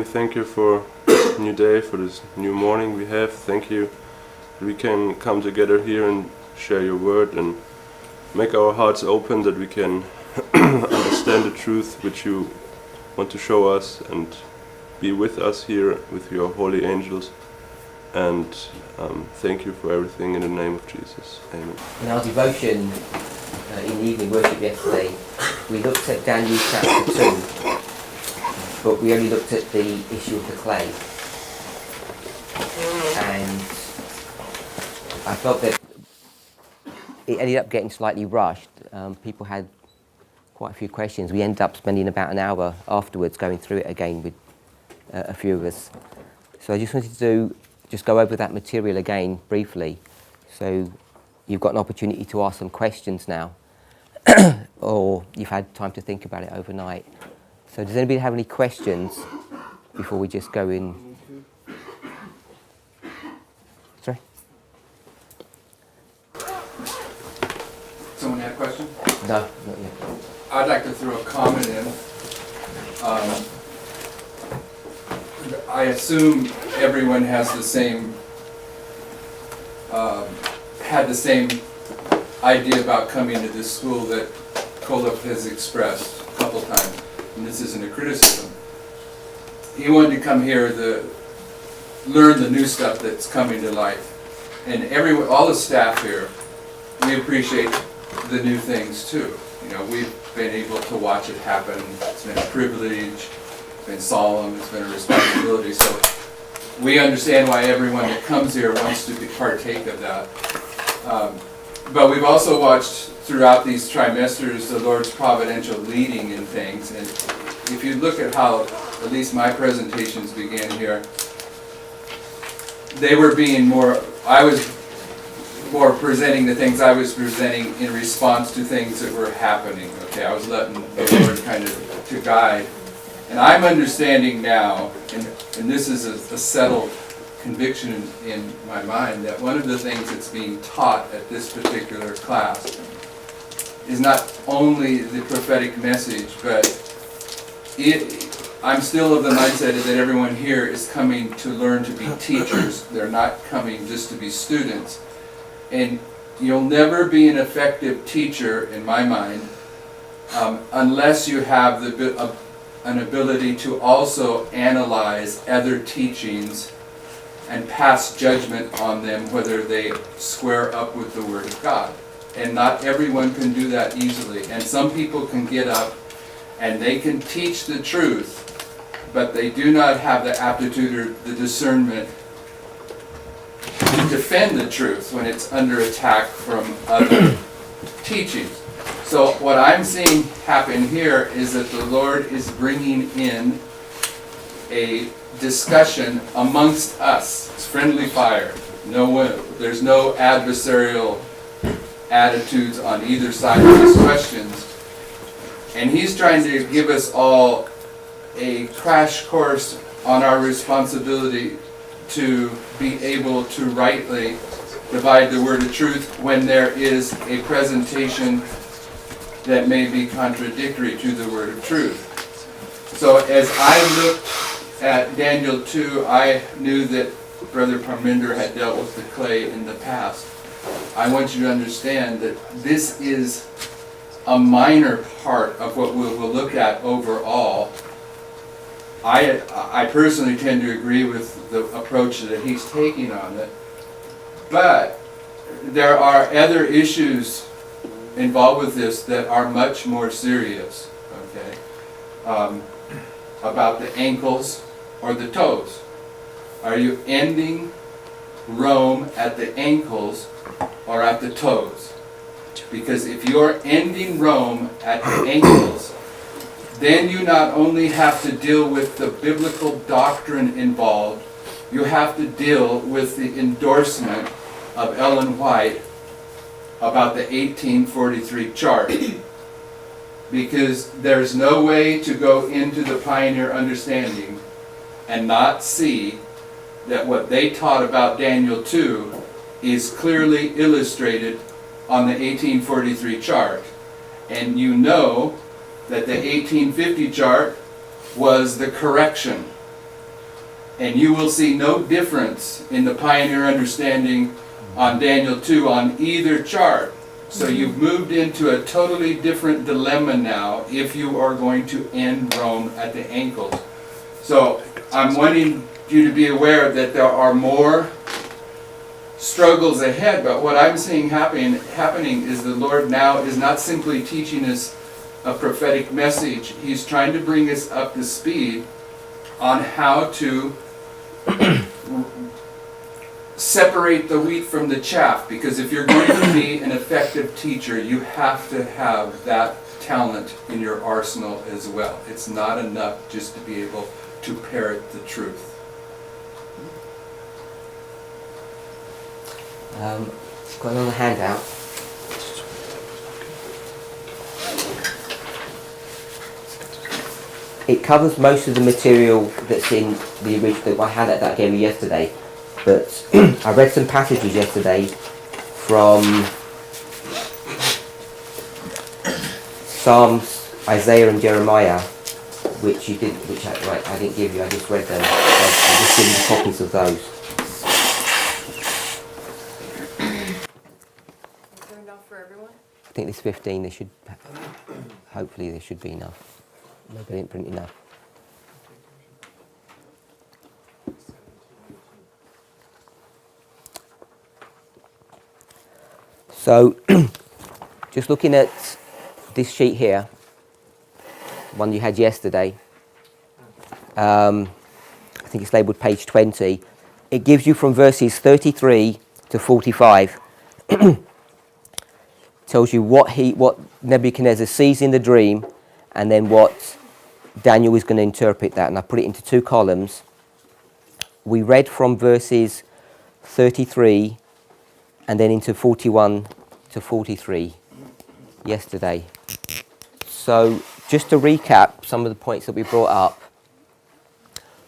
thank you for this new day, for this new morning we have. Thank you that we can come together here and share your word and make our hearts open, that we can understand the truth which you want to show us, and be with us here with your holy angels. And thank you for everything in the name of Jesus. Amen. In our devotion in the evening worship yesterday, we looked at Daniel chapter 2, but we only looked at the issue of the clay. And I felt that it ended up getting slightly rushed. People had quite a few questions. We ended up spending about an hour afterwards going through it again with a few of us. So I just wanted to just go over that material again briefly. So you've got an opportunity to ask some questions now, or you've had time to think about it overnight. So does anybody have any questions before we just go in? Sorry? Someone had a question? No, not yet. I'd like to throw a comment in. I assume everyone has the same, had the same idea about coming to this school that Kolov has expressed a couple times, and this isn't a criticism. He wanted to come here to learn the new stuff that's coming to life, and all the staff here, we appreciate the new things too. You know, we've been able to watch it happen. It's been a privilege, it's been solemn, it's been a responsibility. So we understand why everyone that comes here wants to partake of that. But we've also watched throughout these trimesters the Lord's providential leading in things. And if you look at how at least my presentations began here, they were being more, I was more presenting the things I was presenting in response to things that were happening. Okay, I was letting the Lord kind of to guide. And I'm understanding now, and this is a settled conviction in my mind, that one of the things that's being taught at this particular class is not only the prophetic message, but I'm still of the mindset that everyone here is coming to learn to be teachers. They're not coming just to be students. And you'll never be an effective teacher, in my mind, unless you have an ability to also analyze other teachings and pass judgment on them, whether they square up with the Word of God. And not everyone can do that easily. And some people can get up and they can teach the truth, but they do not have the aptitude or the discernment to defend the truth when it's under attack from other teachings. So what I'm seeing happen here is that the Lord is bringing in a discussion amongst us. It's friendly fire. There's no adversarial attitudes on either side of these questions. And He's trying to give us all a crash course on our responsibility to be able to rightly divide the word of truth when there is a presentation that may be contradictory to the word of truth. So as I looked at Daniel 2, I knew that Brother Parminder had dealt with the clay in the past. I want you to understand that this is a minor part of what we will look at overall. I personally tend to agree with the approach that he's taking on it, but there are other issues involved with this that are much more serious, okay? About the ankles or the toes. Are you ending Rome at the ankles or at the toes? Because if you're ending Rome at the ankles, then you not only have to deal with the biblical doctrine involved, you have to deal with the endorsement of Ellen White about the 1843 chart. Because there's no way to go into the Pioneer understanding and not see that what they taught about Daniel 2 is clearly illustrated on the 1843 chart. And you know that the 1850 chart was the correction And you will see no difference in the pioneer understanding on Daniel 2 on either chart. So you've moved into a totally different dilemma now if you are going to end Rome at the ankles. So I'm wanting you to be aware that there are more struggles ahead, but what I'm seeing happening is the Lord now is not simply teaching us a prophetic message. He's trying to bring us up to speed on how to separate the wheat from the chaff, because if you're going to be an effective teacher, you have to have that talent in your arsenal as well. It's not enough just to be able to parrot the truth. Got another handout. It covers most of the material that's in the original, my handout that I gave you yesterday, but I read some passages yesterday from Psalms, Isaiah and Jeremiah, which you didn't, I didn't give you, I just read them. I've just given you copies of those. Is there enough for everyone? I think there's 15, there should, hopefully there should be enough. Maybe I didn't print enough. So, just looking at this sheet here, one you had yesterday, I think it's labelled page 20, it gives you from verses 33 to 45, tells you what Nebuchadnezzar sees in the dream, and then what Daniel is going to interpret that, and I put it into two columns. We read from verses 33 and then into 41 to 43 yesterday. So just to recap some of the points that we brought up,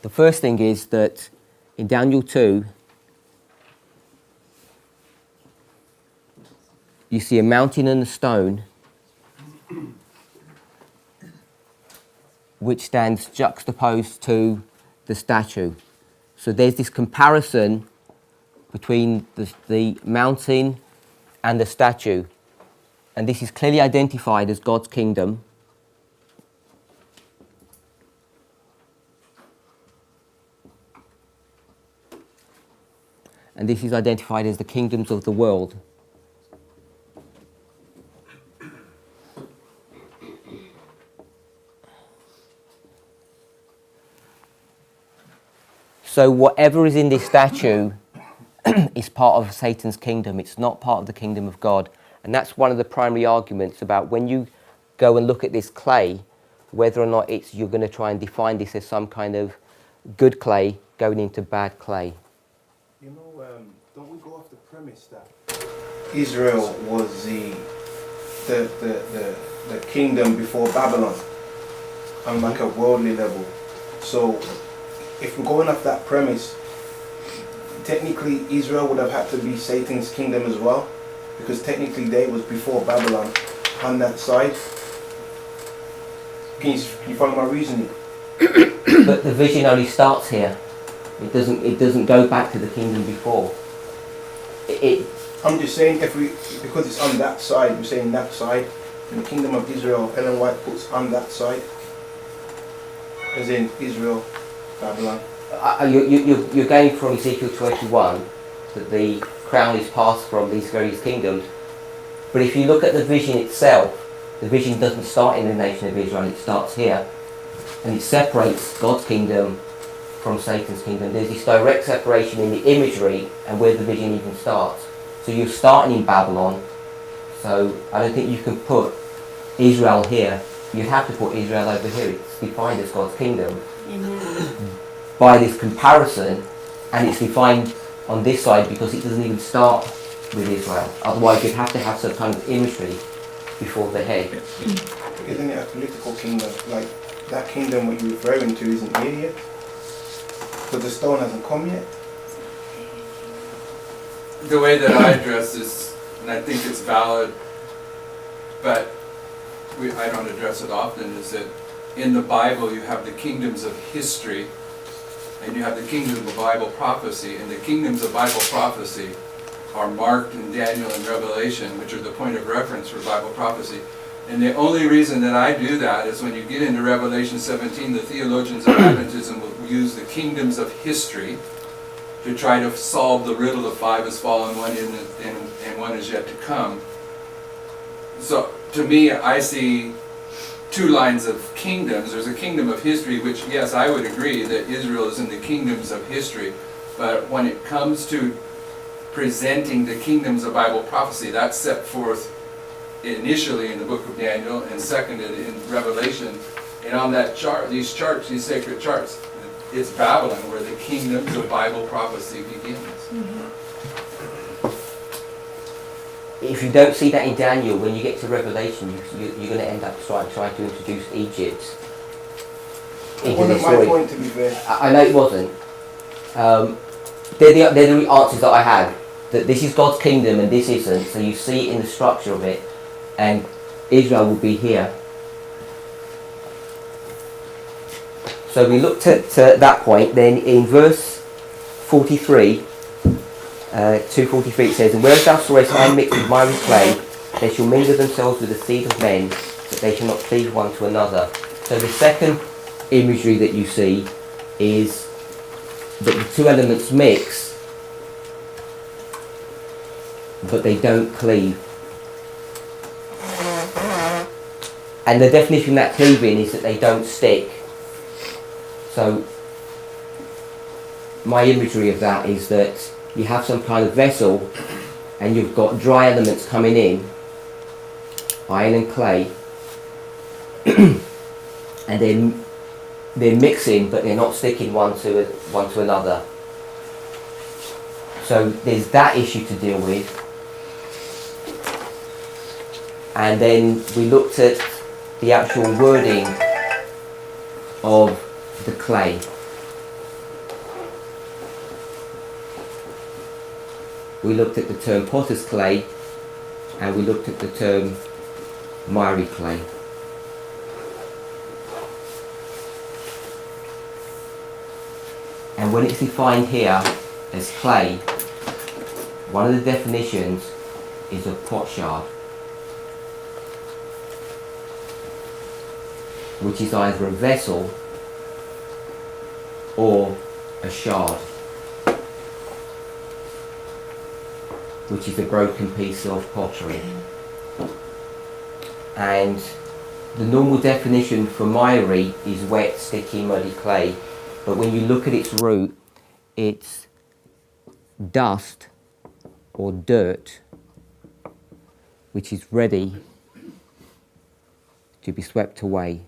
the first thing is that in Daniel 2, you see a mountain and a stone which stands juxtaposed to the statue. So there's this comparison between the mountain and the statue. And this is clearly identified as God's kingdom. And this is identified as the kingdoms of the world. So whatever is in this statue is part of Satan's kingdom. It's not part of the kingdom of God. And that's one of the primary arguments about when you go and look at this clay, whether or not you're going to try and define this as some kind of good clay going into bad clay. You know, don't we go off the premise that Israel was the kingdom before Babylon on like a worldly level? So if we're going off that premise, technically Israel would have had to be Satan's kingdom as well, because technically they was before Babylon on that side. Can you follow my reasoning? But the vision only starts here. It doesn't go back to the kingdom before. I'm just saying, because it's on that side, we're saying that side, and the kingdom of Israel, Ellen White puts on that side, as in Israel, Babylon. You're going from Ezekiel 21 that the crown is passed from these various kingdoms, but if you look at the vision itself, the vision doesn't start in the nation of Israel, it starts here, and it separates God's kingdom from Satan's kingdom. There's this direct separation in the imagery and where the vision even starts. So you're starting in Babylon, so I don't think you can put Israel here. You have to put Israel over here. It's defined as God's kingdom by this comparison, and it's defined on this side because it doesn't even start with Israel. Otherwise you'd have to have some kind of imagery before the head. Isn't it a political kingdom? Like, that kingdom what you're referring to isn't here yet? But the stone hasn't come yet? The way that I address this, and I think it's valid, but I don't address it often, is that in the Bible you have the kingdoms of history and you have the kingdoms of Bible prophecy, and the kingdoms of Bible prophecy are marked in Daniel and Revelation, which are the point of reference for Bible prophecy. And the only reason that I do that is when you get into Revelation 17, the theologians of Adventism will use the kingdoms of history to try to solve the riddle of 5 has fallen, one in, and one is yet to come. So to me, I see two lines of kingdoms. There's a kingdom of history, which, yes, I would agree that Israel is in the kingdoms of history. But when it comes to presenting the kingdoms of Bible prophecy, that's set forth initially in the book of Daniel and seconded in Revelation. And on that chart, these charts, these sacred charts, it's Babylon where the kingdoms of Bible prophecy begins. If you don't see that in Daniel, when you get to Revelation, you're going to end up trying to introduce Egypt It into wasn't this my story. point, to be fair. I know it wasn't. They're the answers that I had. That this is God's kingdom and this isn't. So you see it in the structure of it, and Israel will be here. So we looked at that point. Then in verse 43, 2:43 it says, "And whereas thou sawest iron mixed with miry clay, they shall mingle themselves with the seed of men, that they shall not cleave one to another." So the second imagery that you see is that the two elements mix, but they don't cleave. And the definition of that cleaving is that they don't stick. So my imagery of that is that you have some kind of vessel and you've got dry elements coming in, iron and clay, and then they're mixing, but they're not sticking one to another. So there's that issue to deal with. And then we looked at the actual wording of the clay. We looked at the term potter's clay, and we looked at the term miry clay. And when it's defined here as clay, one of the definitions is a potsherd, which is either a vessel or a shard, which is a broken piece of pottery. And the normal definition for miry is wet, sticky, muddy clay, but when you look at its root, it's dust or dirt which is ready to be swept away.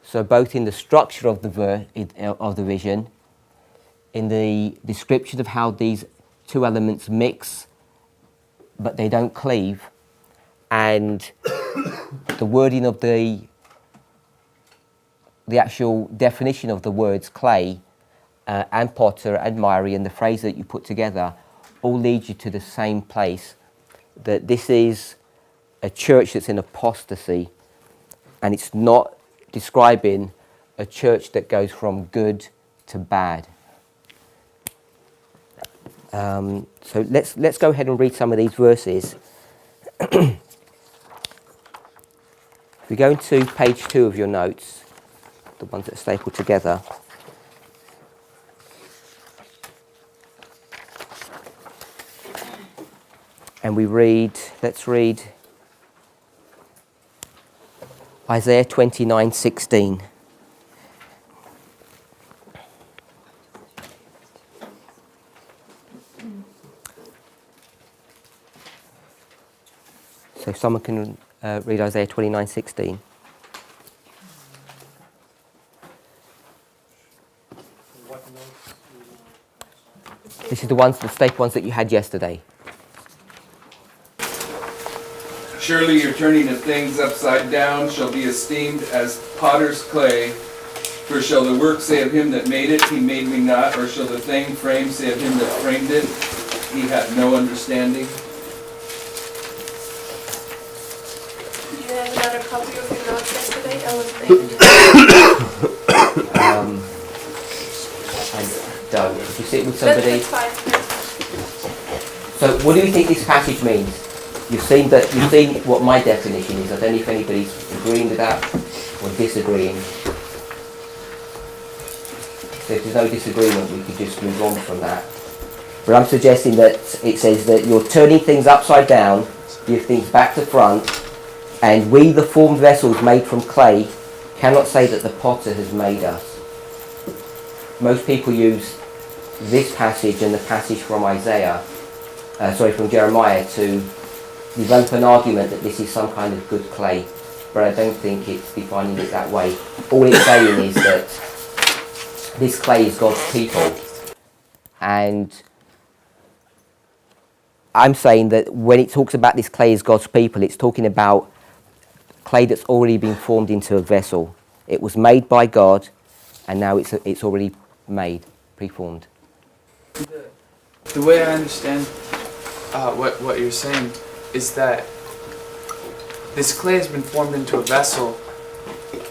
So both in the structure of the vision, in the description of how these two elements mix but they don't cleave, and the wording of the actual definition of the words clay and potter and miry and the phrase that you put together all lead you to the same place, that this is a church that's in apostasy, and it's not describing a church that goes from good to bad. So let's go ahead and read some of these verses. If we go into page 2 of your notes, the ones that are stapled together, and we read, let's read Isaiah 29:16. So if someone can read Isaiah 29:16. This is the staple ones that you had yesterday. Surely your turning of things upside down shall be esteemed as potter's clay. For shall the work say of him that made it, he made me not? Or shall the thing framed say of him that framed it, he had no understanding? You have another copy of your notes yesterday? I wasn't able to. I don't. If you sit with That's somebody. fine. So, what do you think this passage means? You've seen what my definition is. I don't know if anybody's agreeing with that or disagreeing. So if there's no disagreement, we could just move on from that. But I'm suggesting that it says that you're turning things upside down, give things back to front, and we, the formed vessels made from clay, cannot say that the potter has made us. Most people use this passage and the passage from from Jeremiah to develop an argument that this is some kind of good clay, but I don't think it's defining it that way. All it's saying is that this clay is God's people, and I'm saying that when it talks about this clay as God's people, it's talking about clay that's already been formed into a vessel. It was made by God, and now it's already made, preformed. The way I understand what you're saying is that this clay has been formed into a vessel,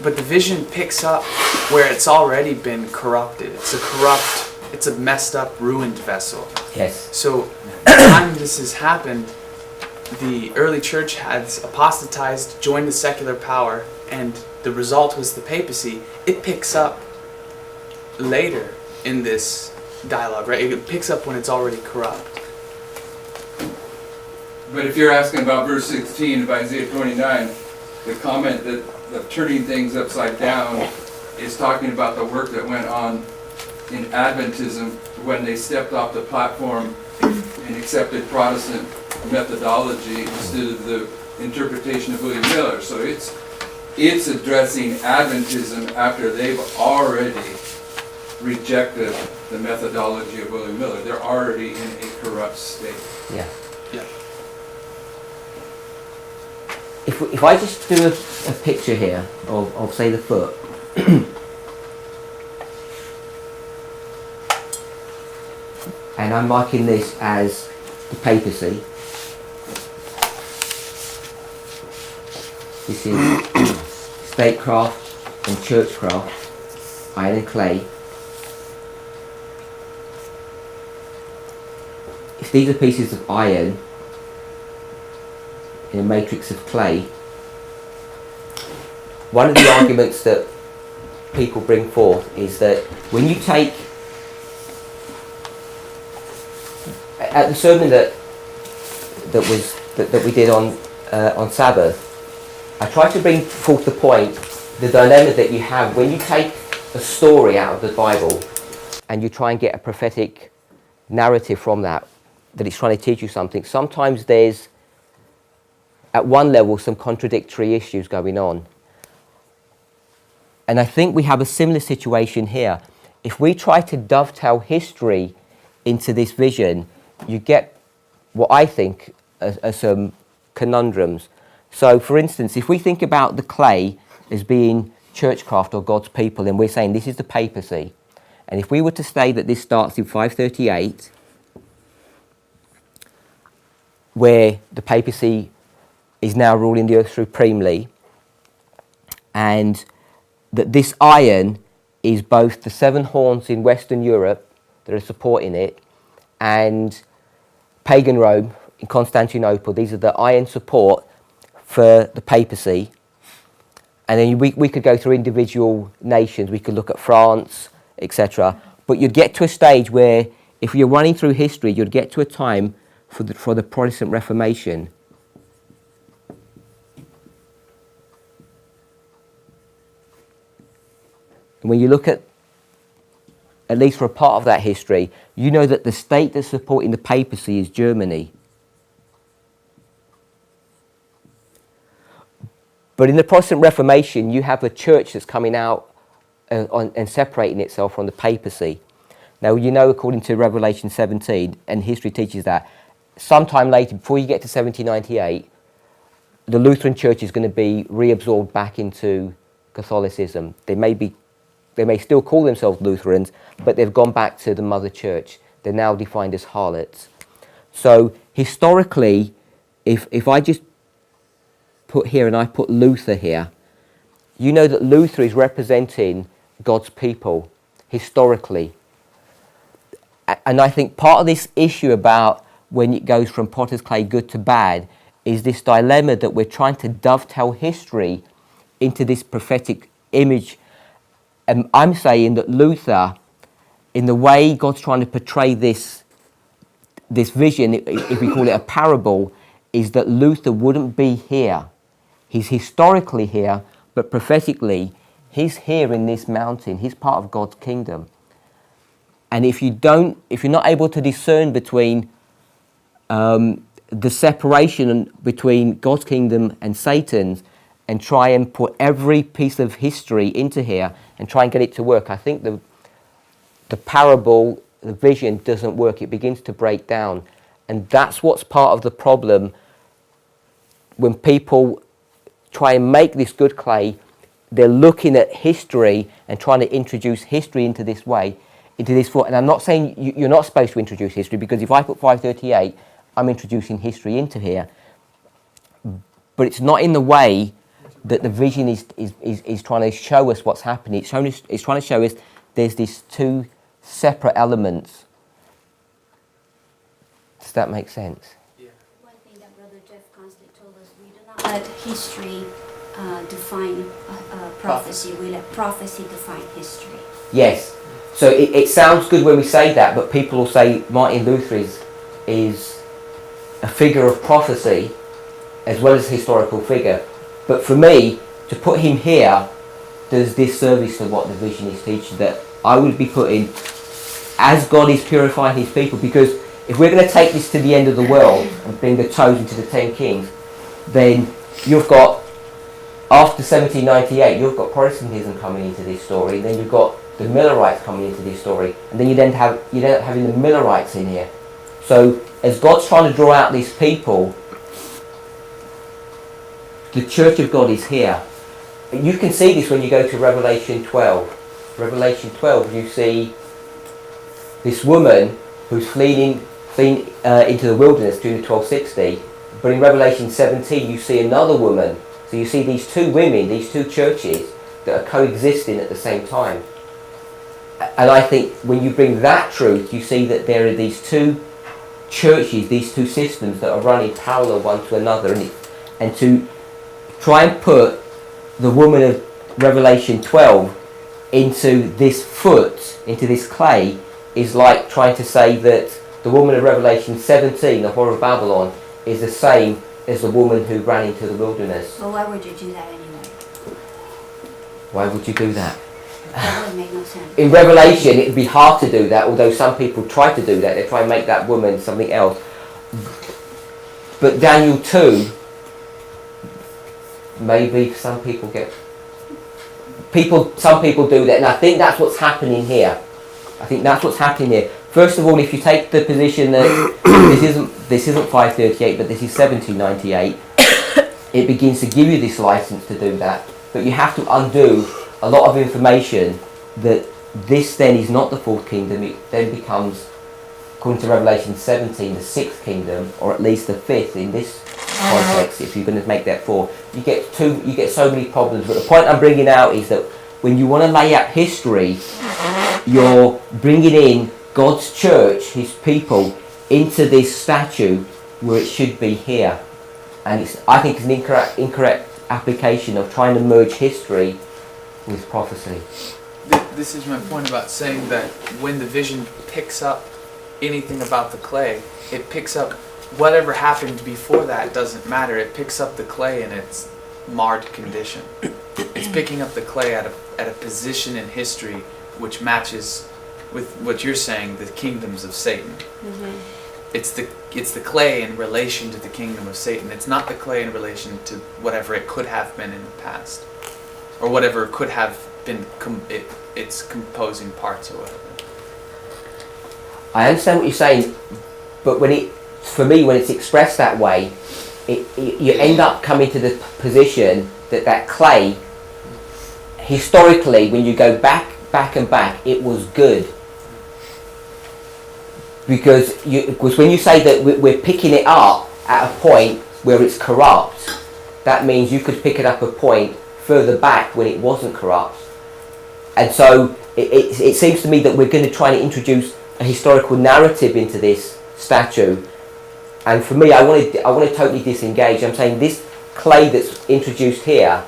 but the vision picks up where it's already been corrupted. It's a messed up, ruined vessel. Yes. So, the time this has happened, the early church has apostatized, joined the secular power, and the result was the papacy. It picks up later in this dialogue, right? It picks up when it's already corrupt. But if you're asking about verse 16 of Isaiah 29, the comment that of turning things upside down is talking about the work that went on in Adventism when they stepped off the platform and accepted Protestant methodology instead of the interpretation of William Miller. So it's addressing Adventism after they've already rejected the methodology of William Miller. They're already in a corrupt state. Yeah. Yeah. If I just do a picture here of say the foot, and I'm marking this as the papacy. This is statecraft and churchcraft, iron and clay. If these are pieces of iron in a matrix of clay, one of the arguments that people bring forth is that when you take, at the sermon that we did on Sabbath, I tried to bring forth the point, the dilemma that you have when you take a story out of the Bible and you try and get a prophetic narrative from that it's trying to teach you something. Sometimes there's, at one level, some contradictory issues going on. And I think we have a similar situation here. If we try to dovetail history into this vision, you get what I think are some conundrums. So, for instance, if we think about the clay as being churchcraft or God's people, and we're saying this is the papacy, and if we were to say that this starts in 538, where the papacy is now ruling the earth supremely, and that this iron is both the seven horns in Western Europe that are supporting it, and pagan Rome in Constantinople. These are the iron support for the papacy. And then we could go through individual nations. We could look at France, etc. But you'd get to a stage where, if you're running through history, you'd get to a time for the Protestant Reformation. And when you look at least for a part of that history, you know that the state that's supporting the papacy is Germany. But in the Protestant Reformation, you have a church that's coming out and separating itself from the papacy. Now, you know, according to Revelation 17, and history teaches that, sometime later, before you get to 1798, the Lutheran Church is going to be reabsorbed back into Catholicism. They may still call themselves Lutherans, but they've gone back to the mother church. They're now defined as harlots. So historically, if I just put here and I put Luther here, you know that Luther is representing God's people historically. And I think part of this issue about when it goes from potter's clay good to bad is this dilemma that we're trying to dovetail history into this prophetic image. And I'm saying that Luther, in the way God's trying to portray this vision, if we call it a parable, is that Luther wouldn't be here. He's historically here, but prophetically, he's here in this mountain. He's part of God's kingdom. And if you're not able to discern between the separation between God's kingdom and Satan's, and try and put every piece of history into here and try and get it to work, I think the parable, the vision doesn't work. It begins to break down. And that's what's part of the problem when people try and make this good clay. They're looking at history and trying to introduce history into this way, into this form. And I'm not saying you're not supposed to introduce history, because if I put 538, I'm introducing history into here. But it's not in the way that the vision is trying to show us what's happening. It's trying to show us there's these two separate elements. Does that make sense? One thing that Brother Jeff constantly told us, we do not let history define prophecy. We let prophecy define history. Yes. So it sounds good when we say that, but people will say Martin Luther is a figure of prophecy as well as a historical figure. But for me, to put him here does disservice to what the vision is teaching, that I would be putting as God is purifying his people. Because if we're going to take this to the end of the world and bring the chosen to the 10 kings, then you've got, after 1798, you've got Protestantism coming into this story, and then you've got the Millerites coming into this story, and then you end up having the Millerites in here. So as God's trying to draw out these people, the Church of God is here. And you can see this when you go to Revelation 12. Revelation 12, you see this woman who's fleeing into the wilderness during the 1260. But in Revelation 17, you see another woman. So you see these two women, these two churches that are coexisting at the same time. And I think when you bring that truth, you see that there are these two churches, these two systems that are running parallel one to another. And to try and put the woman of Revelation 12 into this foot, into this clay, is like trying to say that the woman of Revelation 17, the whore of Babylon, is the same as the woman who ran into the wilderness. Well, why would you do that anyway? Why would you do that? That would make no sense. In Revelation, it would be hard to do that, although some people try to do that. They try and make that woman something else. But Daniel 2, maybe some people some people do that, and I think that's what's happening here. First of all, if you take the position that this isn't 538, but this is 1798, it begins to give you this license to do that. But you have to undo a lot of information that this then is not the fourth kingdom. It then becomes, according to Revelation 17, the sixth kingdom, or at least the fifth in this context. If you're going to make that four, you get so many problems. But the point I'm bringing out is that when you want to lay out history, you're bringing in God's church, his people, into this statue where it should be here. And I think it's an incorrect application of trying to merge history with prophecy. This is my point about saying that when the vision picks up anything about the clay, it picks up whatever happened before that. Doesn't matter. It picks up the clay in its marred condition. It's picking up the clay at a position in history which matches with what you're saying, the kingdoms of Satan. Mm-hmm. It's the clay in relation to the kingdom of Satan. It's not the clay in relation to whatever it could have been in the past, or whatever could have been its composing parts or whatever. I understand what you're saying, but when it's expressed that way, you end up coming to the position that clay, historically, when you go back and back, it was good. Because when you say that we're picking it up at a point where it's corrupt, that means you could pick it up a point further back when it wasn't corrupt. And so it seems to me that we're going to try and introduce a historical narrative into this statue. And for me, I want to totally disengage. I'm saying this clay that's introduced here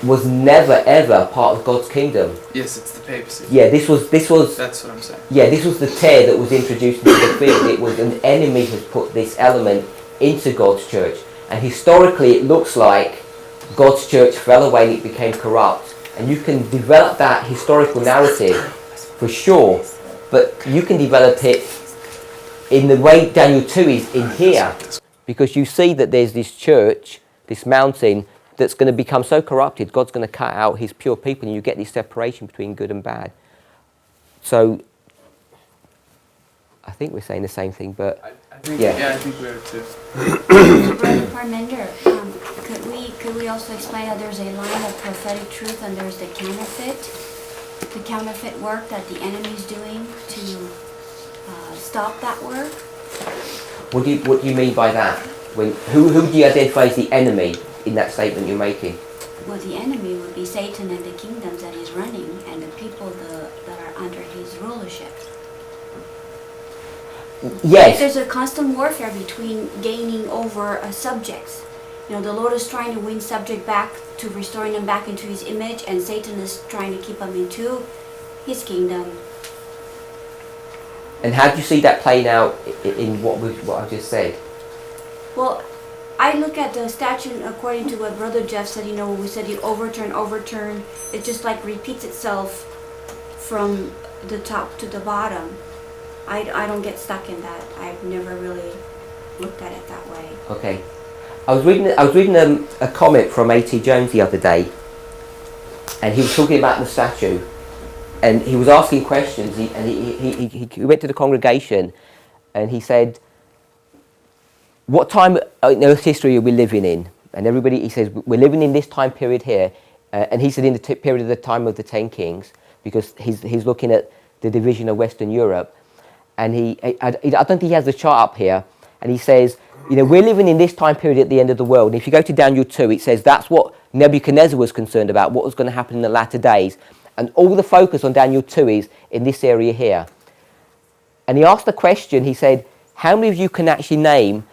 was never ever part of God's kingdom. Yes, it's the papacy. Yeah, this was. That's what I'm saying. Yeah, this was the tear that was introduced into the field. It was an enemy has put this element into God's church, and historically, it looks like God's church fell away and it became corrupt. And you can develop that historical narrative for sure, but you can develop it in the way Daniel 2 is in here, because you see that there's this church, this mountain, that's going to become so corrupted, God's going to cut out his pure people, and you get this separation between good and bad. So, I think we're saying the same thing, but I think, yeah. I think we are too. Brother Parminder, could we also explain that there's a line of prophetic truth and there's the counterfeit work that the enemy's doing to stop that work? What do you mean by that? Who do you identify as the enemy in that statement you're making? Well, the enemy would be Satan and the kingdoms that he's running and the people that are under his rulership. Yes. There's a constant warfare between gaining over subjects. You know, the Lord is trying to win subject back to restoring them back into his image, and Satan is trying to keep them into his kingdom. And how do you see that playing out in what I just said? Well, I look at the statute according to what Brother Jeff said. You know, when we said you overturn, it just like repeats itself from the top to the bottom. I don't get stuck in that. I've never really looked at it that way. Okay. I was reading a comment from A.T. Jones the other day, and he was talking about the statue, and he was asking questions. He went to the congregation, and he said, "What time in Earth's history are we living in?" And everybody, he says, "We're living in this time period here," and he said, "In the period of the time of the 10 kings," because he's looking at the division of Western Europe, and I don't think he has the chart up here, and he says, you know, we're living in this time period at the end of the world. And if you go to Daniel 2, it says that's what Nebuchadnezzar was concerned about, what was going to happen in the latter days. And all the focus on Daniel 2 is in this area here. And he asked the question, he said, how many of you can actually name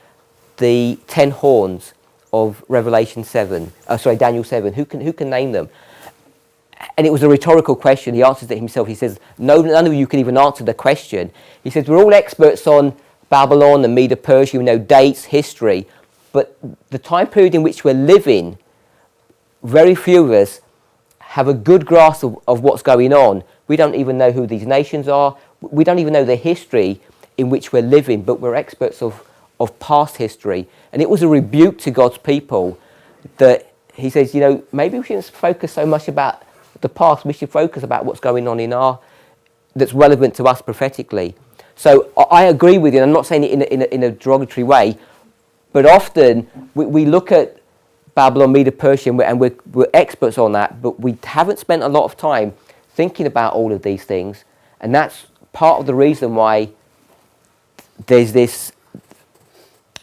the 10 horns of Daniel 7? Who can name them? And it was a rhetorical question. He answers it himself. He says, none of you can even answer the question. He says, we're all experts on Babylon and Medo-Persia, we know dates, history, but the time period in which we're living, very few of us have a good grasp of what's going on. We don't even know who these nations are. We don't even know the history in which we're living, but we're experts of past history. And it was a rebuke to God's people that he says, you know, maybe we shouldn't focus so much about the past. We should focus about what's going on that's relevant to us prophetically. So I agree with you, and I'm not saying it in a derogatory way, but often we look at Babylon, Medo-Persia, and we're experts on that, but we haven't spent a lot of time thinking about all of these things, and that's part of the reason why there's this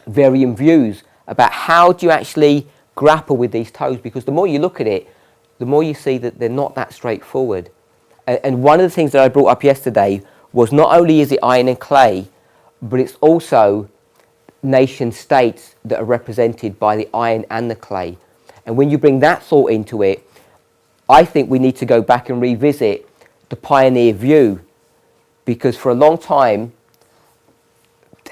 varying views about how do you actually grapple with these toes, because the more you look at it, the more you see that they're not that straightforward. And one of the things that I brought up yesterday was not only is it iron and clay, but it's also nation states that are represented by the iron and the clay. And when you bring that thought into it, I think we need to go back and revisit the pioneer view, because for a long time,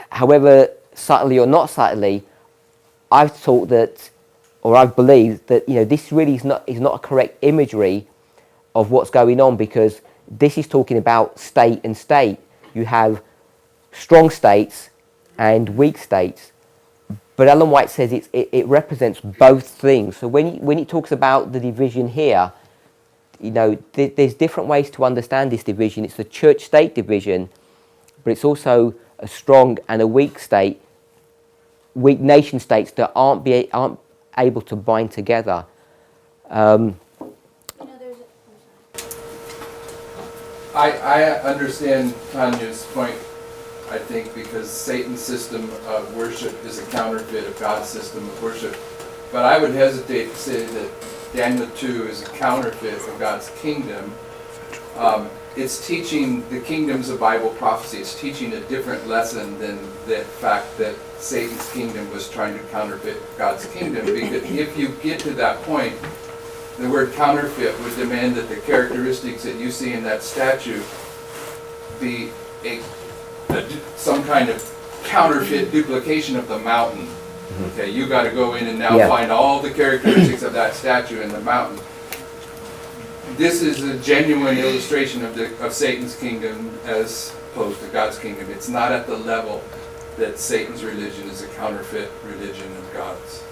however subtly or not subtly, I've thought that, or I've believed that, you know, this really is not a correct imagery of what's going on, because this is talking about state and state. You have strong states and weak states. But Ellen White says it represents both things. So when he talks about the division here, you know, there's different ways to understand this division. It's the church-state division, but it's also a strong and a weak state, weak nation states that aren't able to bind together. I understand Tanya's point, I think, because Satan's system of worship is a counterfeit of God's system of worship. but I would hesitate to say that Daniel 2 is a counterfeit of God's kingdom. It's teaching the kingdoms of Bible prophecy. It's teaching a different lesson than the fact that Satan's kingdom was trying to counterfeit God's kingdom. Because if you get to that point, the word counterfeit would demand that the characteristics that you see in that statue be some kind of counterfeit duplication of the mountain. Okay, you got to go in and now find all the characteristics of that statue in the mountain. This is a genuine illustration of Satan's kingdom as opposed to God's kingdom. It's not at the level that Satan's religion is a counterfeit religion of God's.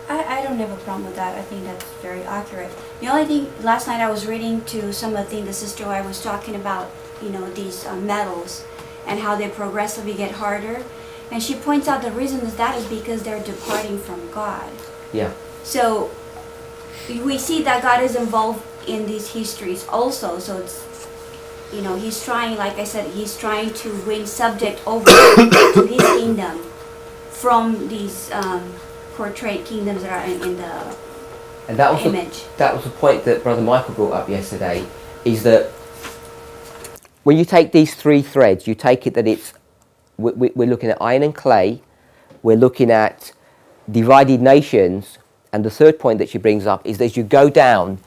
I don't have a problem with that. I think that's very accurate. The only thing, last night I was reading to some of the things the sister I was talking about, these metals and how they progressively get harder. And she points out the reason that is because they're departing from God. Yeah. So we see that God is involved in these histories also. So it's, he's trying, like I said, he's trying to win subject over to his kingdom from these portrayed kingdoms that are in the And that was image. That was the point that Brother Michael brought up yesterday, is that when you take these three threads, you take it that we're looking at iron and clay, we're looking at divided nations, and the third point that she brings up is that as you go down,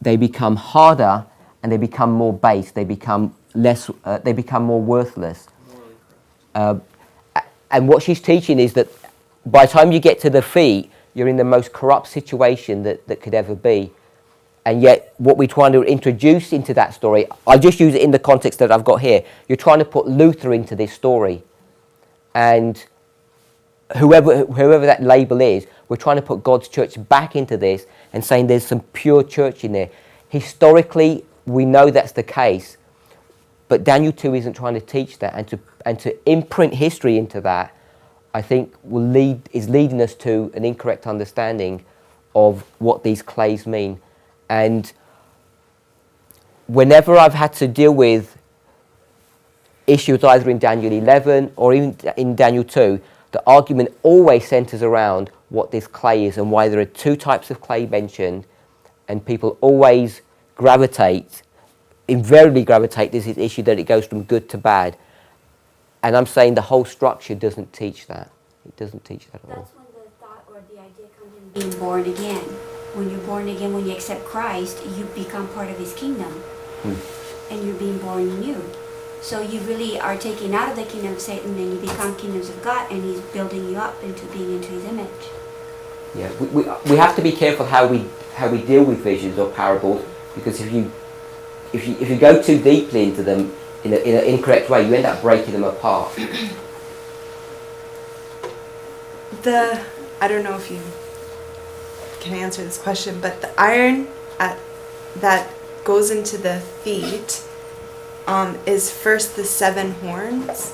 they become harder and they become more base, they become less, they become more worthless. And what she's teaching is that by the time you get to the feet, you're in the most corrupt situation that could ever be. And yet, what we're trying to introduce into that story, I'll just use it in the context that I've got here. You're trying to put Luther into this story. And whoever that label is, we're trying to put God's church back into this and saying there's some pure church in there. Historically, we know that's the case. But Daniel 2 isn't trying to teach that. And to imprint history into that, I think is leading us to an incorrect understanding of what these clays mean. And whenever I've had to deal with issues either in Daniel 11 or even in Daniel 2, the argument always centers around what this clay is and why there are two types of clay mentioned, and people always invariably gravitate this issue that it goes from good to bad. And I'm saying the whole structure doesn't teach that. It doesn't teach that at all. That's when the thought or the idea comes in being born again. When you're born again, when you accept Christ, you become part of his kingdom. And you're being born new. So you really are taken out of the kingdom of Satan and you become kingdoms of God, and he's building you up into being into his image. Yeah, we have to be careful how we deal with visions or parables, because if you go too deeply into them in an incorrect way, you end up breaking them apart. I don't know if you can answer this question, but the iron that goes into the feet is first the 7 horns,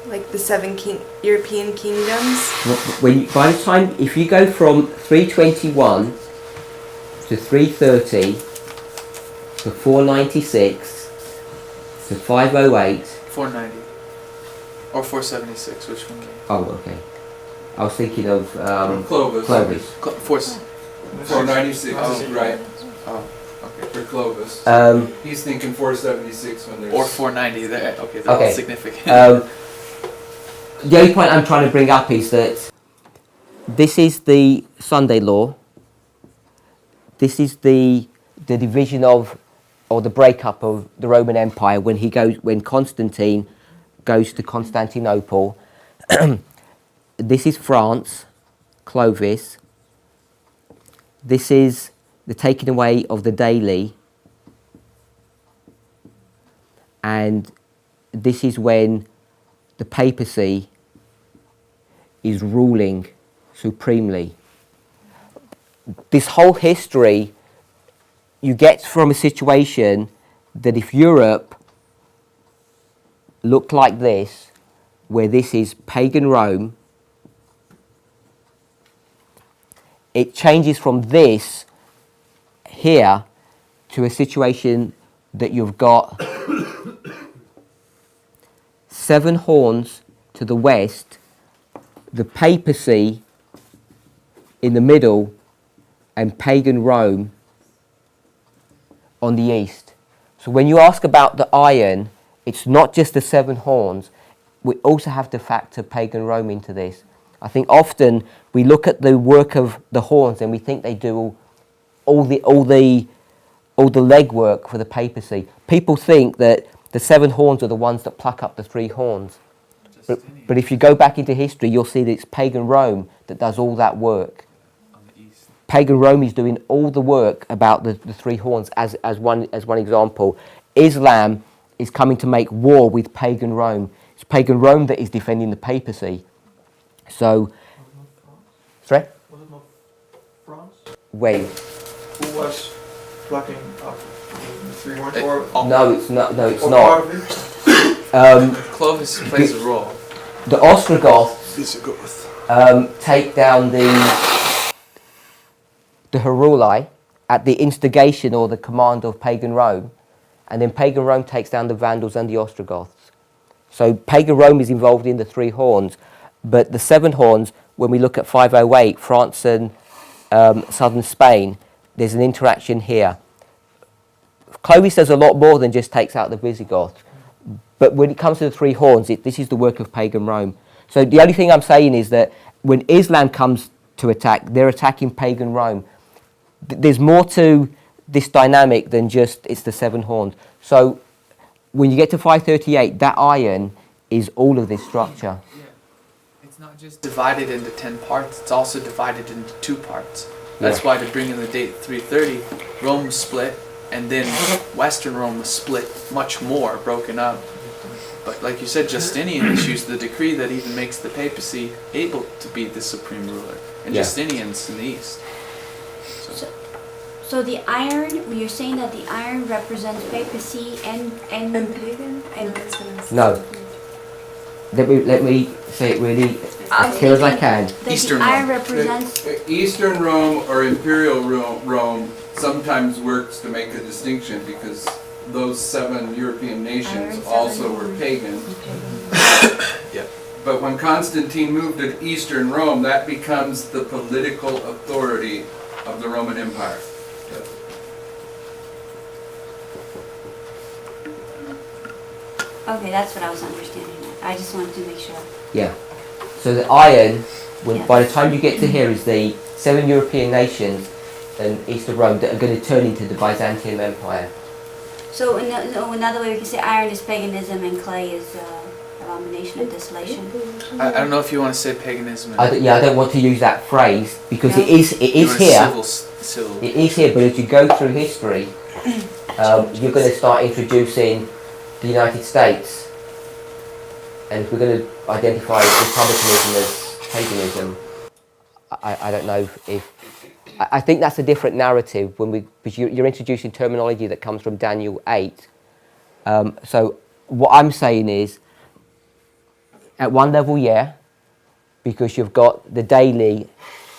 like the 7 European kingdoms. By the time, if you go from 321 to 330 to 496 to 508. 490. Or 476, which one? Oh, okay. I was thinking of Clovis. 496 is right. Oh, okay. For Clovis. He's thinking 476 when there's... Or 490 there. Okay, that's Okay. significant. The only point I'm trying to bring up is that this is the Sunday law. This is the division of, or the breakup of the Roman Empire when Constantine goes to Constantinople. This is France, Clovis. This is the taking away of the daily. And this is when the papacy is ruling supremely. This whole history, you get from a situation that if Europe looked like this, where this is pagan Rome, it changes from this here to a situation that you've got 7 horns to the west, the papacy in the middle and pagan Rome on the east. So when you ask about the iron, it's not just the 7 horns. We also have to factor pagan Rome into this. I think often we look at the work of the horns and we think they do all the legwork for the papacy. People think that the 7 horns are the ones that pluck up the 3 horns. But if you go back into history, you'll see that it's pagan Rome that does all that work. Pagan Rome is doing all the work about the 3 horns as one example. Islam is coming to make war with pagan Rome. It's pagan Rome that is defending the papacy. So, sorry? Was it not France? Wait. Who was plucking up the 3 horns? Or No, it's not. No, it's or not. part of it? Clovis plays a role. The Ostrogoths take down the Heruli at the instigation or the command of pagan Rome, and then pagan Rome takes down the Vandals and the Ostrogoths. So pagan Rome is involved in the 3 horns, but the 7 horns, when we look at 508, France and southern Spain, there's an interaction here. Clovis does a lot more than just takes out the Visigoths. But when it comes to the 3 horns, this is the work of pagan Rome. So the only thing I'm saying is that when Islam comes to attack, they're attacking pagan Rome. There's more to this dynamic than just it's the 7 horns. So when you get to 538, that iron is all of this structure. Yeah. It's not just divided into 10 parts, it's also divided into 2 parts. That's why to bring in the date 330, Rome was split, and then Western Rome was split much more, broken up. But like you said, Justinian issues the decree that even makes the papacy able to be the supreme ruler. And Justinian's in the east. So the iron, you're saying that the iron represents papacy and pagan? No. Let me say it really as clear as I can. that Eastern the iron Rome. represents Eastern Rome or Imperial Rome sometimes works to make a distinction because those 7 European nations Iron also 7 were pagan. Yeah. But when Constantine moved to Eastern Rome, that becomes the political authority of the Roman Empire. Okay, that's what I was understanding. I just wanted to make sure. Yeah. So the iron, Yeah. by the time you get to here, is the 7 European nations and east of Rome that are going to turn into the Byzantium Empire. So another way we can say iron is paganism and clay is abomination and desolation. I don't know if you want to say paganism. I don't want to use that phrase because No. it is You want here. Civil. It is here, but as you go through history, you're going to start introducing the United States, and if we're going to identify republicanism as paganism, I don't know if I think that's a different narrative because you're introducing terminology that comes from Daniel 8. So what I'm saying is, at one level, because you've got the daily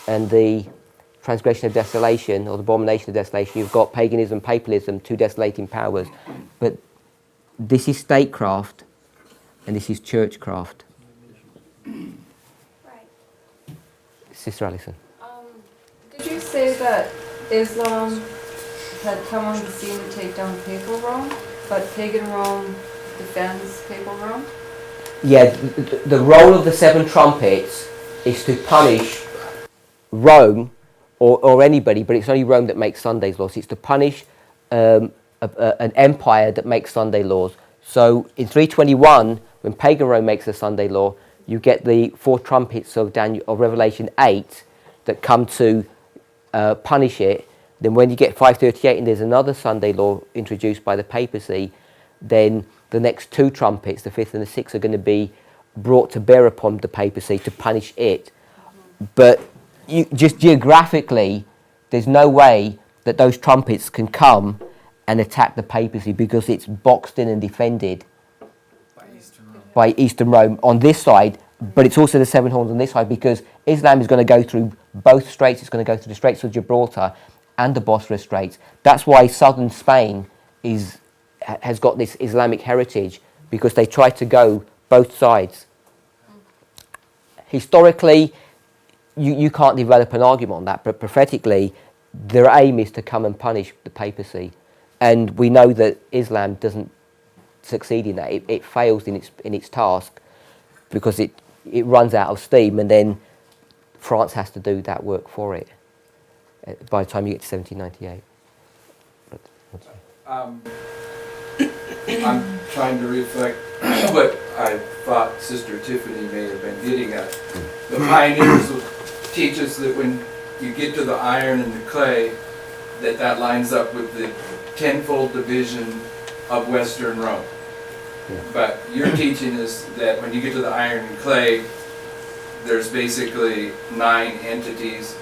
and the transgression of desolation or the abomination of desolation, you've got paganism, papalism, 2 desolating powers. But this is statecraft and this is churchcraft. Right. Sister Alison. Did you say that Islam had come on the scene to take down papal Rome, but pagan Rome defends papal Rome? Yeah, the role of the 7 trumpets is to punish Rome or anybody, but it's only Rome that makes Sunday's laws. It's to punish an empire that makes Sunday laws. So in 321, when pagan Rome makes a Sunday law, you get the 4 trumpets of Revelation 8 that come to punish it. Then when you get 538 and there's another Sunday law introduced by the papacy, then the next 2 trumpets, the 5th and the 6th, are going to be brought to bear upon the papacy to punish it. But just geographically, there's no way that those trumpets can come and attack the papacy because it's boxed in and defended by Eastern Rome on this side, but it's also the 7 horns on this side because Islam is going to go through both straits. It's going to go through the Straits of Gibraltar and the Bosphorus Straits. That's why southern Spain has got this Islamic heritage because they try to go both sides. historically, you can't develop an argument on that, but prophetically, their aim is to come and punish the papacy. And we know that Islam doesn't succeed in that. It fails in its task because it runs out of steam, and then France has to do that work for it by the time you get to 1798. I'm trying to reflect what I thought Sister Tiffany may have been getting at. The pioneers will teach us that when you get to the iron and the clay, that lines up with the tenfold division of Western Rome. Yeah. But your teaching is that when you get to the iron and clay, there's basically 9 entities,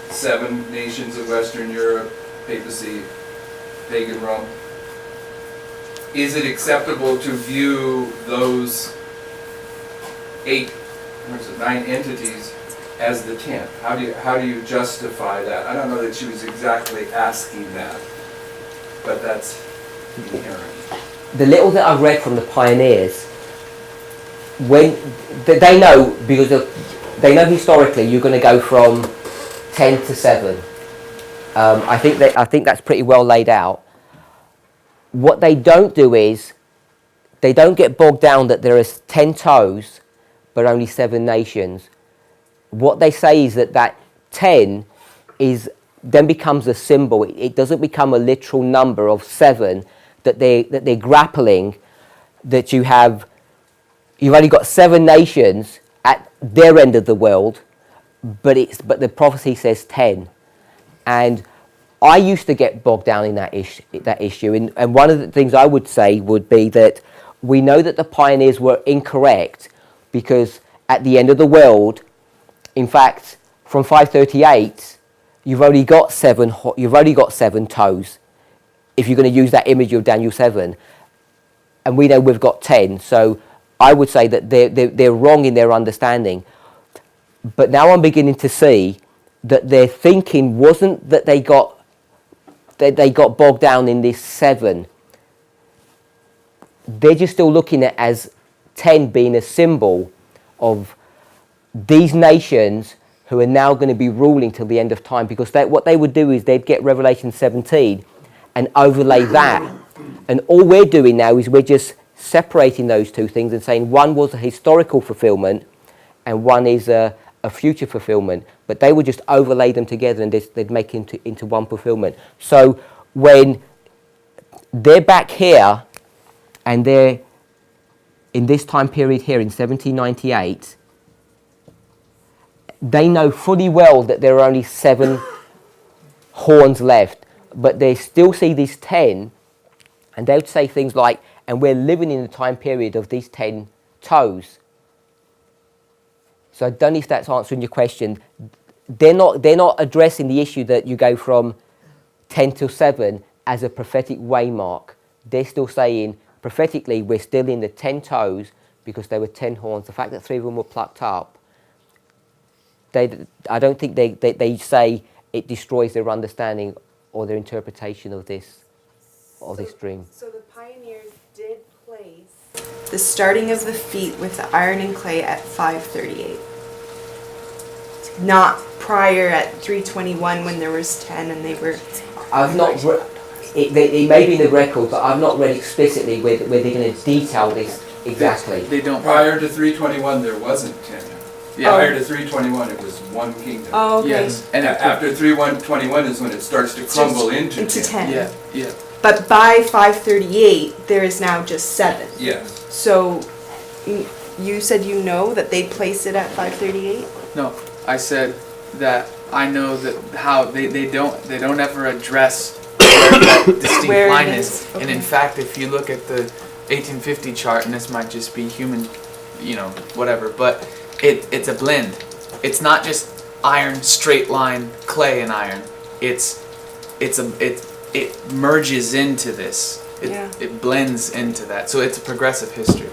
7 nations of Western Europe, papacy, pagan Rome. Is it acceptable to view those 9 entities as the 10th? How do you justify that? I don't know that she was exactly asking that, but that's inherent. The little that I've read from the pioneers, when they know, because they know historically you're going to go from 10 to 7. I think that's pretty well laid out. What they don't do is they don't get bogged down that there is 10 toes but only 7 nations. What they say is that 10 is then becomes a symbol. It doesn't become a literal number of 7 that they're grappling, that you've only got 7 nations at their end of the world, but the prophecy says 10. And I used to get bogged down in that issue, and one of the things I would say would be that we know that the pioneers were incorrect, because at the end of the world, in fact, from 538, you've only got 7 toes. If you're going to use that image of Daniel 7, and we know we've got 10, so I would say that they're wrong in their understanding. But now I'm beginning to see that their thinking wasn't that they got bogged down in this 7. They're just still looking at as 10 being a symbol of these nations who are now going to be ruling till the end of time, because what they would do is they'd get Revelation 17 and overlay that. And all we're doing now is we're just separating those two things and saying one was a historical fulfillment and one is a future fulfillment. But they would just overlay them together and they'd make into one fulfillment. So when they're back here and they're in this time period here in 1798, they know fully well that there are only 7 horns left, but they still see these 10, and they would say things like, and we're living in the time period of these 10 toes. So I don't know if that's answering your question. They're not addressing the issue that you go from 10 to 7 as a prophetic waymark. They're still saying, prophetically, we're still in the 10 toes because there were 10 horns. The fact that 3 of them were plucked up, I don't think they say it destroys their understanding or their interpretation of this dream. So the pioneers did place the starting of the feet with the iron and clay at 538. Not prior at 321 when there was 10 and they were... I've not... It may be in the record, but I've not read explicitly where they're going to detail this exactly. They don't. Prior to 321, there wasn't 10. Yeah. Prior to 321, it was one kingdom. Oh, okay. Yes. And After 321 is when it starts to crumble into 10. Yeah. But by 538, there is now just 7. Yes. So you said you know that they place it at 538? No, I said that I know that how they don't ever address where that distinct Where it line is, is. And in fact, if you look at the 1850 chart, and this might just be human, whatever, but it's a blend. It's not just iron, straight line, clay, and iron. It merges into this. It blends into that. So it's a progressive history.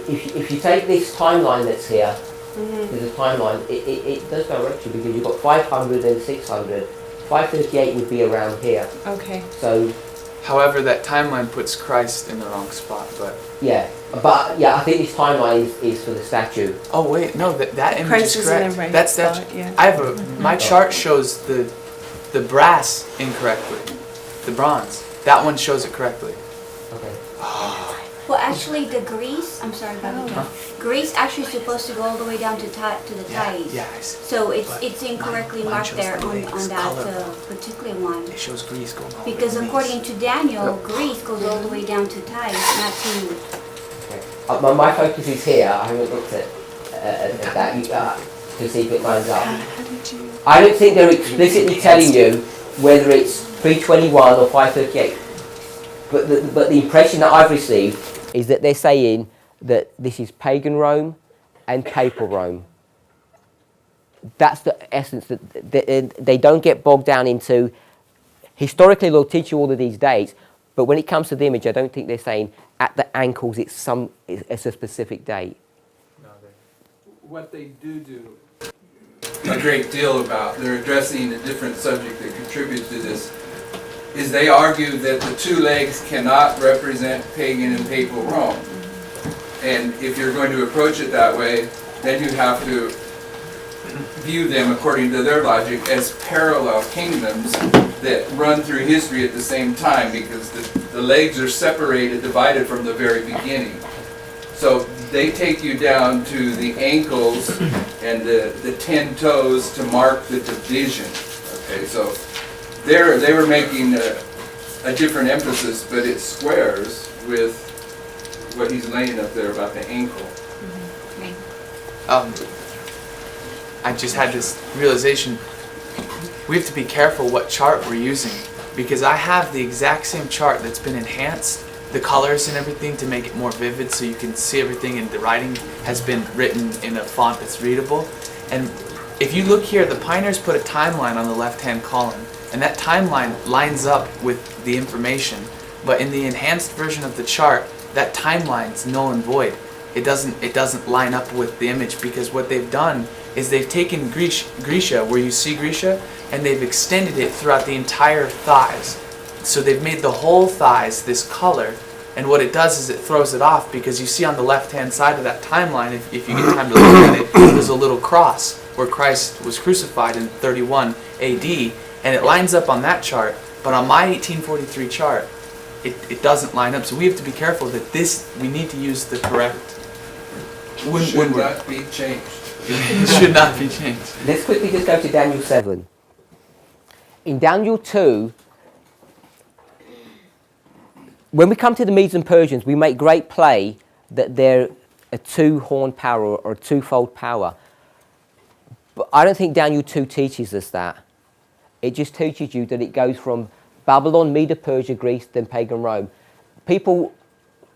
If you take this timeline that's here, there's a timeline, it does direct you because you've got 500 and 600. 538 would be around here. Okay. So However, that timeline puts Christ in the wrong spot, but... Yeah, but yeah, I think this timeline is for the statue. Oh wait, no, that image Christ is is in correct. the right That's spot, statue. yeah. I have my chart shows the brass incorrectly. The bronze. That one shows it correctly. Okay. Well, actually, the grease, I'm sorry about the grease actually is supposed to go all the way down to the ties. Yeah, I see. So But it's incorrectly mine marked shows there the on legs, that color. particular one. It shows grease going all the way Because to the according knees. to Daniel, grease goes all the way down to ties, not to... Okay. My focus is here. I haven't looked at that to see if it lines up. How did you? I don't think they're explicitly telling you whether it's 321 or 538. But the impression that I've received is that they're saying that this is pagan Rome and papal Rome. That's the essence, that they don't get bogged down into... Historically, they'll teach you all of these dates, but when it comes to the image, I don't think they're saying at the ankles it's a specific date. What they do a great deal about, they're addressing a different subject that contributes to this, is they argue that the two legs cannot represent pagan and papal Rome. And if you're going to approach it that way, then you have to view them, according to their logic, as parallel kingdoms that run through history at the same time, because the legs are separated, divided from the very beginning. So they take you down to the ankles and the 10 toes to mark the division. Okay, so they were making a different emphasis, but it squares with what he's laying up there about the ankle. I just had this realization. We have to be careful what chart we're using, because I have the exact same chart that's been enhanced, the colors and everything, to make it more vivid so you can see everything, and the writing has been written in a font that's readable. And if you look here, the Pioneers put a timeline on the left-hand column, and that timeline lines up with the information. But in the enhanced version of the chart, that timeline's null and void. It doesn't line up with the image, because what they've done is they've taken Grisha, where you see Grisha, and they've extended it throughout the entire thighs. So they've made the whole thighs this color, and what it does is it throws it off, because you see on the left-hand side of that timeline, if you get time to look at it, there's a little cross where Christ was crucified in 31 AD, and it lines up on that chart, but on my 1843 chart, it doesn't line up. So we have to be careful that we need to use the correct... Should not be changed. It should not be changed. Let's quickly just go to Daniel 7. In Daniel 2, when we come to the Medes and Persians, we make great play that they're a two-horn power or a twofold power. But I don't think Daniel 2 teaches us that. It just teaches you that it goes from Babylon, Medo, Persia, Greece, then pagan Rome. People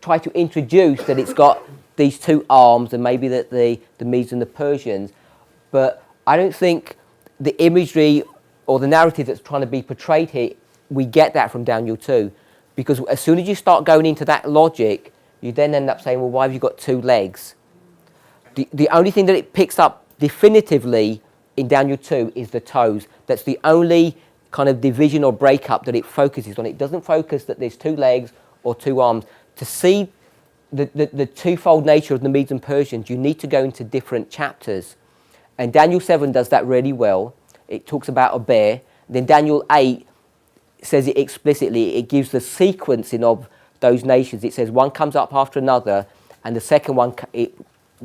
try to introduce that it's got these two arms and maybe that the Medes and the Persians, but I don't think the imagery or the narrative that's trying to be portrayed here, we get that from Daniel 2, because as soon as you start going into that logic, you then end up saying, well, why have you got two legs? The only thing that it picks up definitively in Daniel 2 is the toes. That's the only kind of division or breakup that it focuses on. It doesn't focus that there's two legs or two arms. To see the twofold nature of the Medes and Persians, you need to go into different chapters. And Daniel 7 does that really well. It talks about a bear. Then Daniel 8 says it explicitly. It gives the sequencing of those nations. It says one comes up after another, and the second one it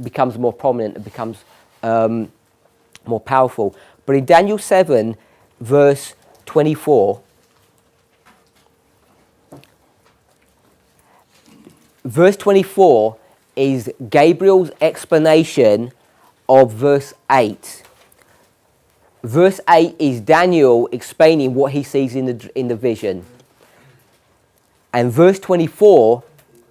becomes more prominent and becomes more powerful. But in Daniel 7, verse 24, verse 24 is Gabriel's explanation of verse 8. Verse 8 is Daniel explaining what he sees in the vision. And verse 24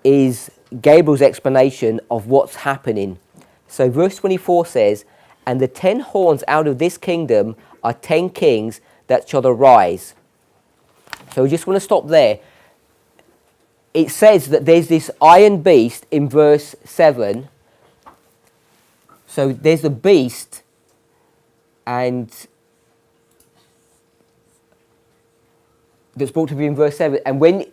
is Gabriel's explanation of what's happening. So verse 24 says, and the 10 horns out of this kingdom are 10 kings that shall arise. So we just want to stop there. It says that there's this iron beast in verse 7. So there's a beast, and that's brought to view in verse 7. And when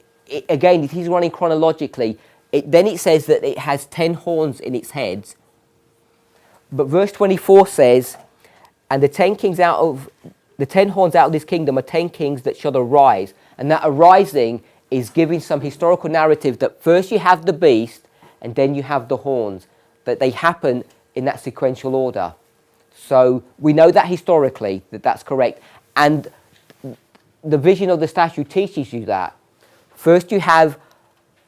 again, it is running chronologically. Then it says that it has 10 horns in its head. But verse 24 says, and the 10 horns out of this kingdom are 10 kings that shall arise. And that arising is giving some historical narrative that first you have the beast and then you have the horns. That they happen in that sequential order. So we know that historically, that's correct. And the vision of the statue teaches you that. First you have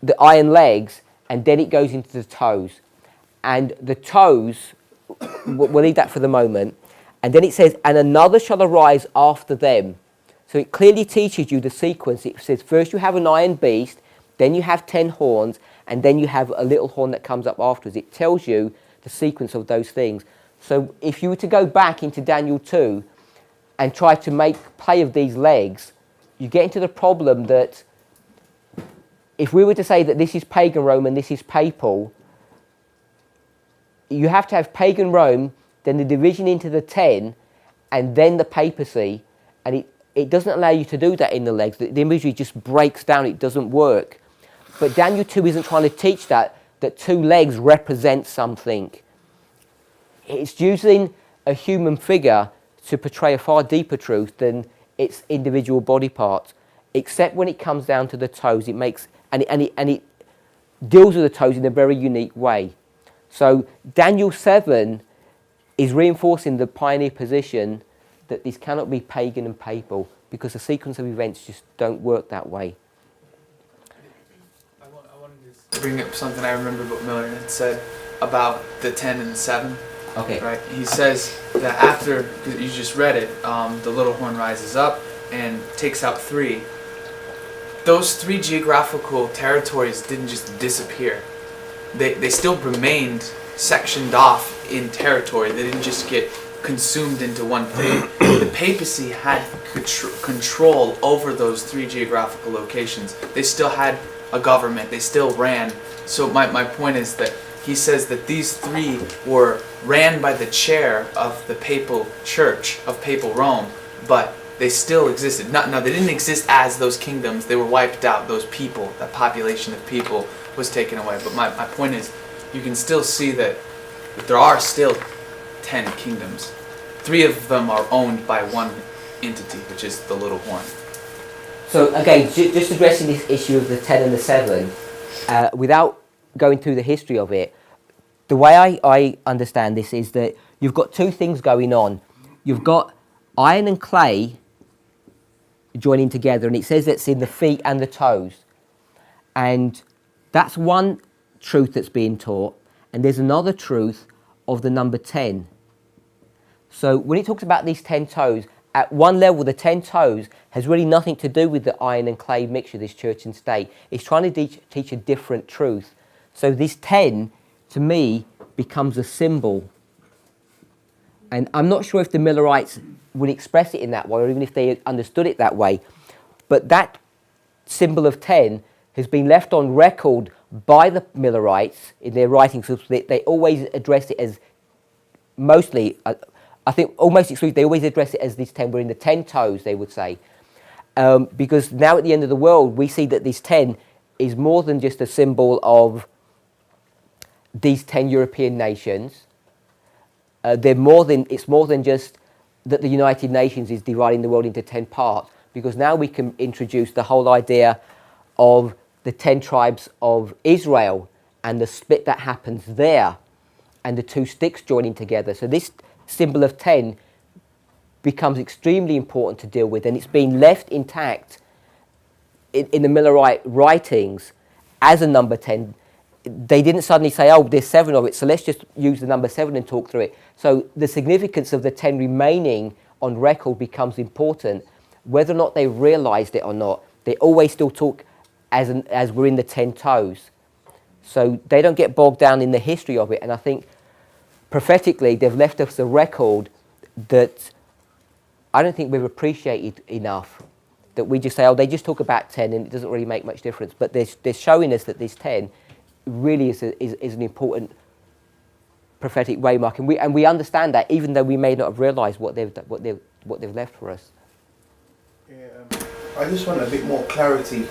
the iron legs, and then it goes into the toes. And the toes, we'll leave that for the moment. And then it says, and another shall arise after them. So it clearly teaches you the sequence. It says first you have an iron beast, then you have 10 horns, and then you have a little horn that comes up afterwards. It tells you the sequence of those things. So if you were to go back into Daniel 2 and try to make play of these legs, you get into the problem that if we were to say that this is pagan Rome and this is papal, you have to have pagan Rome, then the division into the 10, and then the papacy, and it doesn't allow you to do that in the legs. The imagery just breaks down, it doesn't work. But Daniel 2 isn't trying to teach that two legs represent something. It's using a human figure to portray a far deeper truth than its individual body parts, except when it comes down to the toes. It makes and it deals with the toes in a very unique way. So Daniel 7 is reinforcing the pioneer position that this cannot be pagan and papal because the sequence of events just don't work that way. I wanted to bring up something I remember what Miller had said about the 10 and the 7. Okay. Right. He says that after you just read it, the little horn rises up and takes out 3. Those 3 geographical territories didn't just disappear. They still remained sectioned off in territory. They didn't just get consumed into one thing. The papacy had control over those 3 geographical locations. They still had a government. They still ran. So my point is that he says that these 3 were ran by the chair of the papal church of papal Rome, but they still existed. Now they didn't exist as those kingdoms. They were wiped out. Those people, that population of people was taken away. But my point is, you can still see that there are still 10 kingdoms. 3 of them are owned by one entity, which is the little horn. So again, just addressing this issue of the 10 and the 7, without going through the history of it, the way I understand this is that you've got 2 things going on. You've got iron and clay joining together, and it says it's in the feet and the toes. And that's one truth that's being taught, and there's another truth of the number 10. So when it talks about these 10 toes, at one level the 10 toes has really nothing to do with the iron and clay mixture, this church and state. It's trying to teach a different truth. So this 10, to me, becomes a symbol. And I'm not sure if the Millerites would express it in that way, or even if they understood it that way. But that symbol of 10 has been left on record by the Millerites in their writings. So they always address it as, mostly, I think almost exclusively, they always address it as these 10. We're in the 10 toes, they would say. Because now at the end of the world, we see that this 10 is more than just a symbol of these 10 European nations. It's more than just that the United Nations is dividing the world into 10 parts, because now we can introduce the whole idea of the 10 tribes of Israel and the split that happens there, and the 2 sticks joining together. So this symbol of 10 becomes extremely important to deal with, and it's been left intact in the Millerite writings as a number 10. They didn't suddenly say, oh, there's 7 of it, so let's just use the number 7 and talk through it. So the significance of the 10 remaining on record becomes important. Whether or not they realised it or not, they always still talk as we're in the 10 toes. So they don't get bogged down in the history of it. And I think prophetically, they've left us a record that I don't think we've appreciated enough. That we just say, oh, they just talk about 10 and it doesn't really make much difference. But they're showing us that this 10 really is an important prophetic waymark, and we understand that, even though we may not have realised what they've left for us. Yeah, I just want a bit more clarity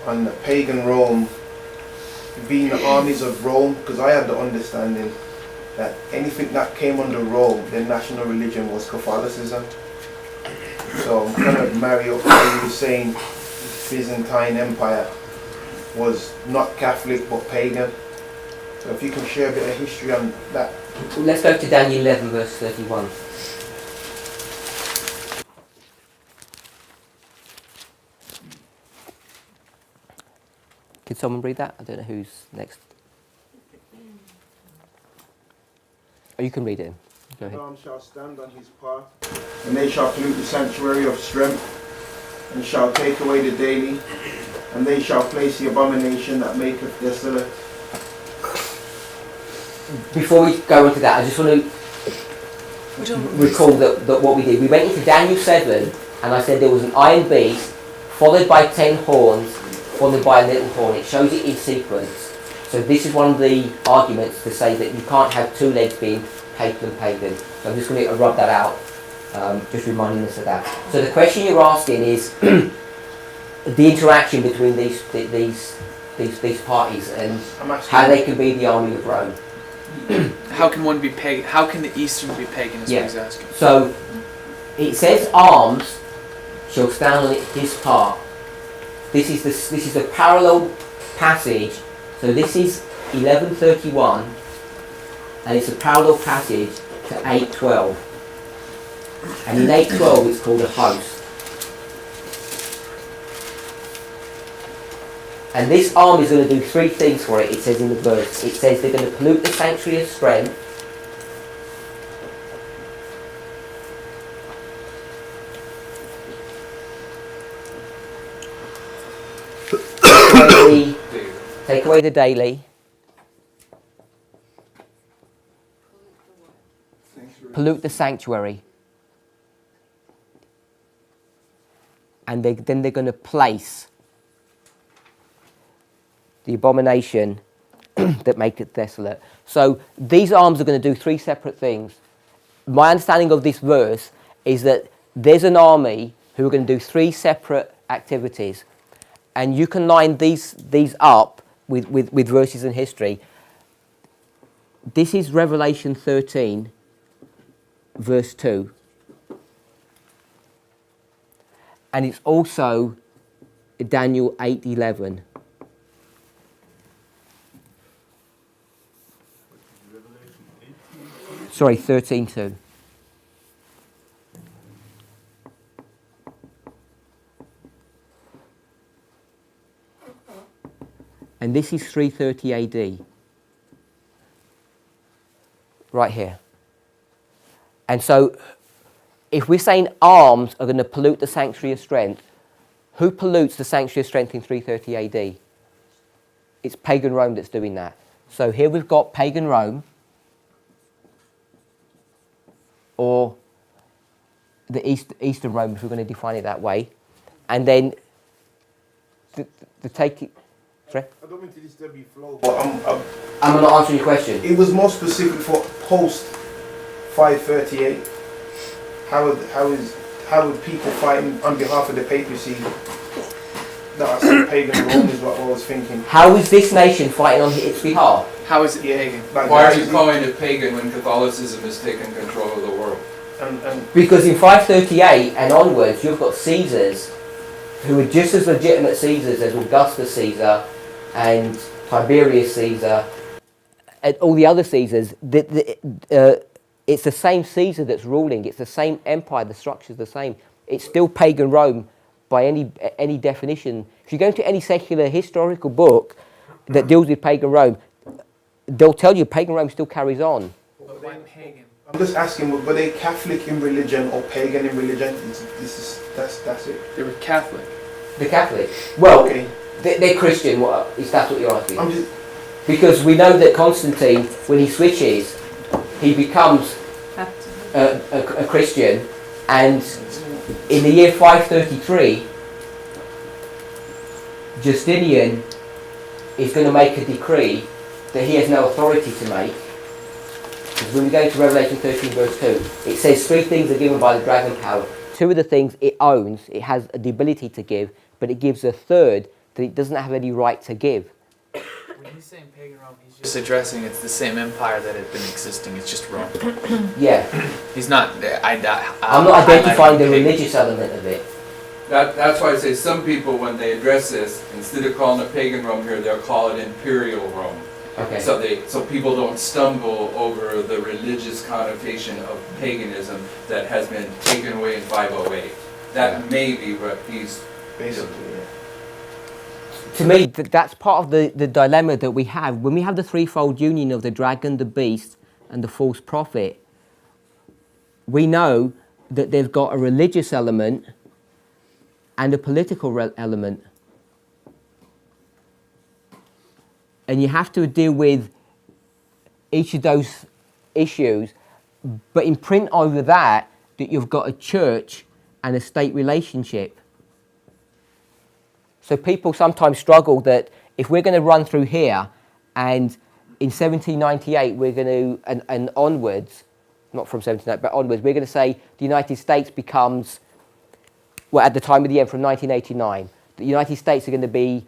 and the pagan Rome being the armies of Rome, because I had the understanding that anything that came under Rome, their national religion was Catholicism. So I'm kind of marry up what you were saying, Byzantine Empire was not Catholic but pagan. So if you can share a bit of history on that. Let's go to Daniel 11 verse 31. Can someone read that? I don't know who's next. Oh, you can read it. Go ahead. Arm shall stand on his path, and they shall pollute the sanctuary of strength, and shall take away the daily, and they shall place the abomination that maketh desolate. Before we go into that, I just want to recall that what we did. We went into Daniel 7, and I said there was an iron beast, followed by 10 horns, followed by a little horn. It shows it in sequence. So this is one of the arguments to say that you can't have two legs being pagan and pagan. So I'm just going to rub that out, just reminding us of that. So the question you're asking is the interaction between these parties and how they can be the army of Rome. How can one be pagan? How can the Eastern be pagan? Is what he's asking. So it says arms shall stand on his part. This is a parallel passage. So this is 11:31, and it's a parallel passage to 8:12. And in 8:12 it's called a host. And this arm is going to do three things for it, it says in the verse. It says they're going to pollute the sanctuary of strength. Take away the daily. Pollute the sanctuary. And then they're going to place the abomination that make it desolate. So these arms are going to do three separate things. My understanding of this verse is that there's an army who are going to do three separate activities. And you can line these up with verses in history. This is Revelation 13, verse 2. And it's also Daniel 8:11. Sorry, 13:2. And this is 330 AD. Right here. And so, if we're saying arms are going to pollute the sanctuary of strength, who pollutes the sanctuary of strength in 330 AD? It's pagan Rome that's doing that. So here we've got pagan Rome, or the Eastern Rome, if we're going to define it that way. And then, to take it... Sorry? I don't mean to disturb your flow, but I'm not answering your question. it was more specific for post 538. How would people fighting on behalf of the papacy that are still pagan Rome is what I was thinking. How is this nation fighting on its behalf? How is it pagan? Like Why are that you is- calling it pagan when Catholicism has taken control of the world? and Because in 538 and onwards, you've got Caesars who are just as legitimate Caesars as Augustus Caesar and Tiberius Caesar and all the other Caesars. It's the same Caesar that's ruling. It's the same empire. The structure's the same. It's still pagan Rome by any definition. If you go into any secular historical book that deals with pagan Rome, they'll tell you pagan Rome still carries on. But why pagan? I'm just asking, were they Catholic in religion or pagan in religion? That's it. They were Catholic. The Catholic. Well, Okay. they're Christian. Is that what you're asking? I'm just Because we know that Constantine, when he switches, he becomes a Christian, and in the year 533, Justinian is going to make a decree that he has no authority to make. Because when we go to Revelation 13 verse 2, it says 3 things are given by the dragon power. 2 of the things it owns, it has the ability to give, but it gives a third that it doesn't have any right to give. When he's saying pagan Rome, he's just addressing it's the same empire that had been existing. It's just Rome. Yeah. He's not. I'm not identifying the highlighting religious element of it. That's why I say some people, when they address this, instead of calling it pagan Rome here, they'll call it imperial Rome. Okay. So people don't stumble over the religious connotation of paganism that has been taken away in 508. That may be what he's Basically, yeah. To me, that's part of the dilemma that we have. When we have the threefold union of the dragon, the beast, and the false prophet, we know that they've got a religious element and a political element. And you have to deal with each of those issues, but imprint over that you've got a church and a state relationship. So people sometimes struggle that if we're going to run through here and in 1798 we're going to, and onwards, not from 1798 but onwards, we're going to say the United States becomes, well, at the time of the end from 1989, the United States are going to be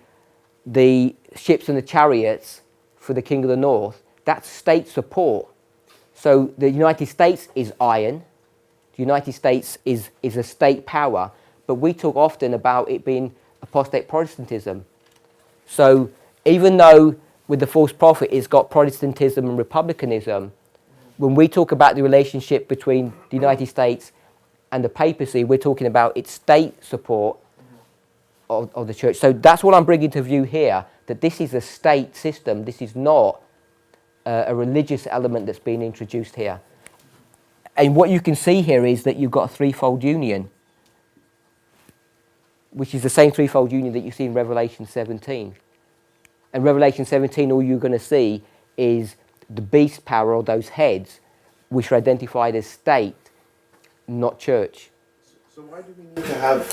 the ships and the chariots for the King of the North. That's state support. So the United States is iron, the United States is a state power, but we talk often about it being apostate Protestantism. So even though with the false prophet it's got Protestantism and republicanism, when we talk about the relationship between the United States and the papacy, we're talking about its state support of the church. So that's what I'm bringing to view here, that this is a state system. This is not a religious element that's being introduced here. And what you can see here is that you've got a threefold union, which is the same threefold union that you see in Revelation 17. And Revelation 17, all you're going to see is the beast power, or those heads, which are identified as state, not church. So why do we need to have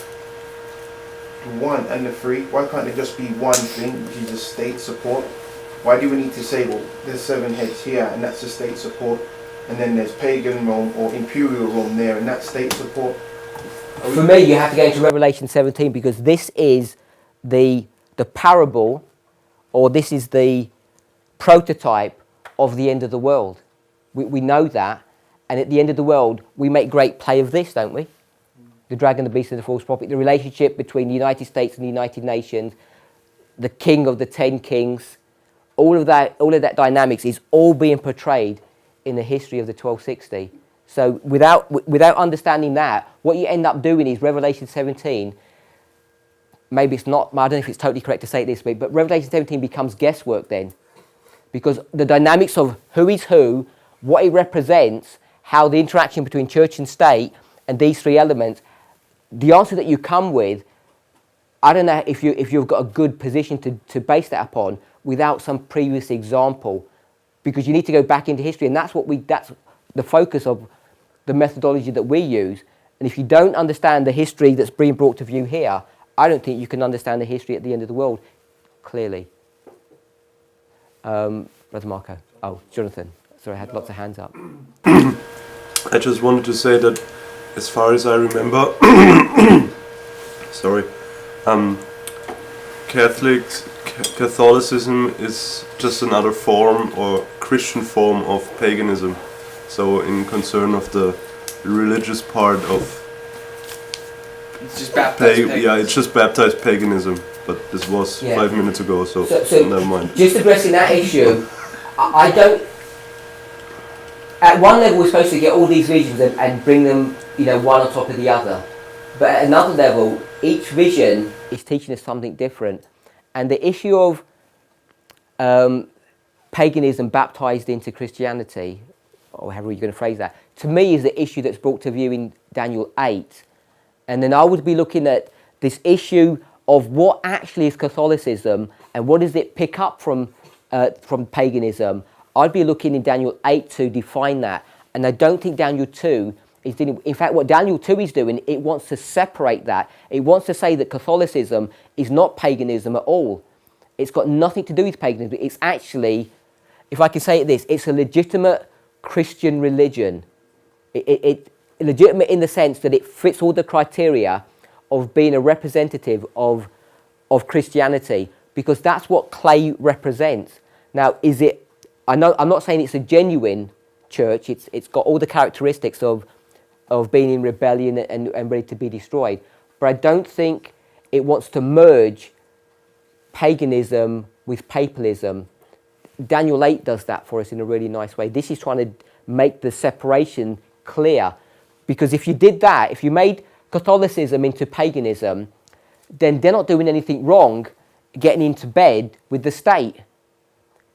the one and the three? Why can't it just be one thing, which is a state support? Why do we need to say, well, there's 7 heads here, and that's the state support, and then there's pagan Rome or imperial Rome there, and that's state support? For me, you have to go into Revelation 17 because this is the parable, or this is the prototype of the end of the world. We know that, and at the end of the world, we make great play of this, don't we? The dragon, the beast, and the false prophet, the relationship between the United States and the United Nations, the king of the 10 kings, all of that dynamics is all being portrayed in the history of the 1260. So without understanding that, what you end up doing is Revelation 17, maybe it's not, I don't know if it's totally correct to say it this way, but Revelation 17 becomes guesswork then. Because the dynamics of who is who, what it represents, how the interaction between church and state, and these three elements, the answer that you come with, I don't know if you've got a good position to base that upon without some previous example, because you need to go back into history, and that's the focus of the methodology that we use. And if you don't understand the history that's being brought to view here, I don't think you can understand the history at the end of the world clearly. Brother Marco. Oh, Jonathan. Sorry, I had lots of hands up. I just wanted to say that, as far as I remember, sorry, Catholicism is just another form or Christian form of paganism. So, in concern of the religious part of It's just baptized yeah, it's just baptized paganism. But this was 5 minutes ago, so never mind. Just addressing that issue, I don't. At one level, we're supposed to get all these visions and bring them, one on top of the other. But at another level, each vision is teaching us something different. And the issue of paganism baptized into Christianity, or however you're going to phrase that, to me is the issue that's brought to view in Daniel 8. And then I would be looking at this issue of what actually is Catholicism and what does it pick up from paganism. I'd be looking in Daniel 8 to define that. And I don't think Daniel 2 is dealing. In fact, what Daniel 2 is doing, it wants to separate that. It wants to say that Catholicism is not paganism at all. It's got nothing to do with paganism. It's actually, if I can say it this, it's a legitimate Christian religion. It legitimate in the sense that it fits all the criteria of being a representative of of Christianity, because that's what clay represents. Now, is it? I'm not saying it's a genuine church. It's got all the characteristics of being in rebellion and ready to be destroyed. But I don't think it wants to merge paganism with papalism. Daniel 8 does that for us in a really nice way. This is trying to make the separation clear. Because if you did that, if you made Catholicism into paganism, then they're not doing anything wrong getting into bed with the state.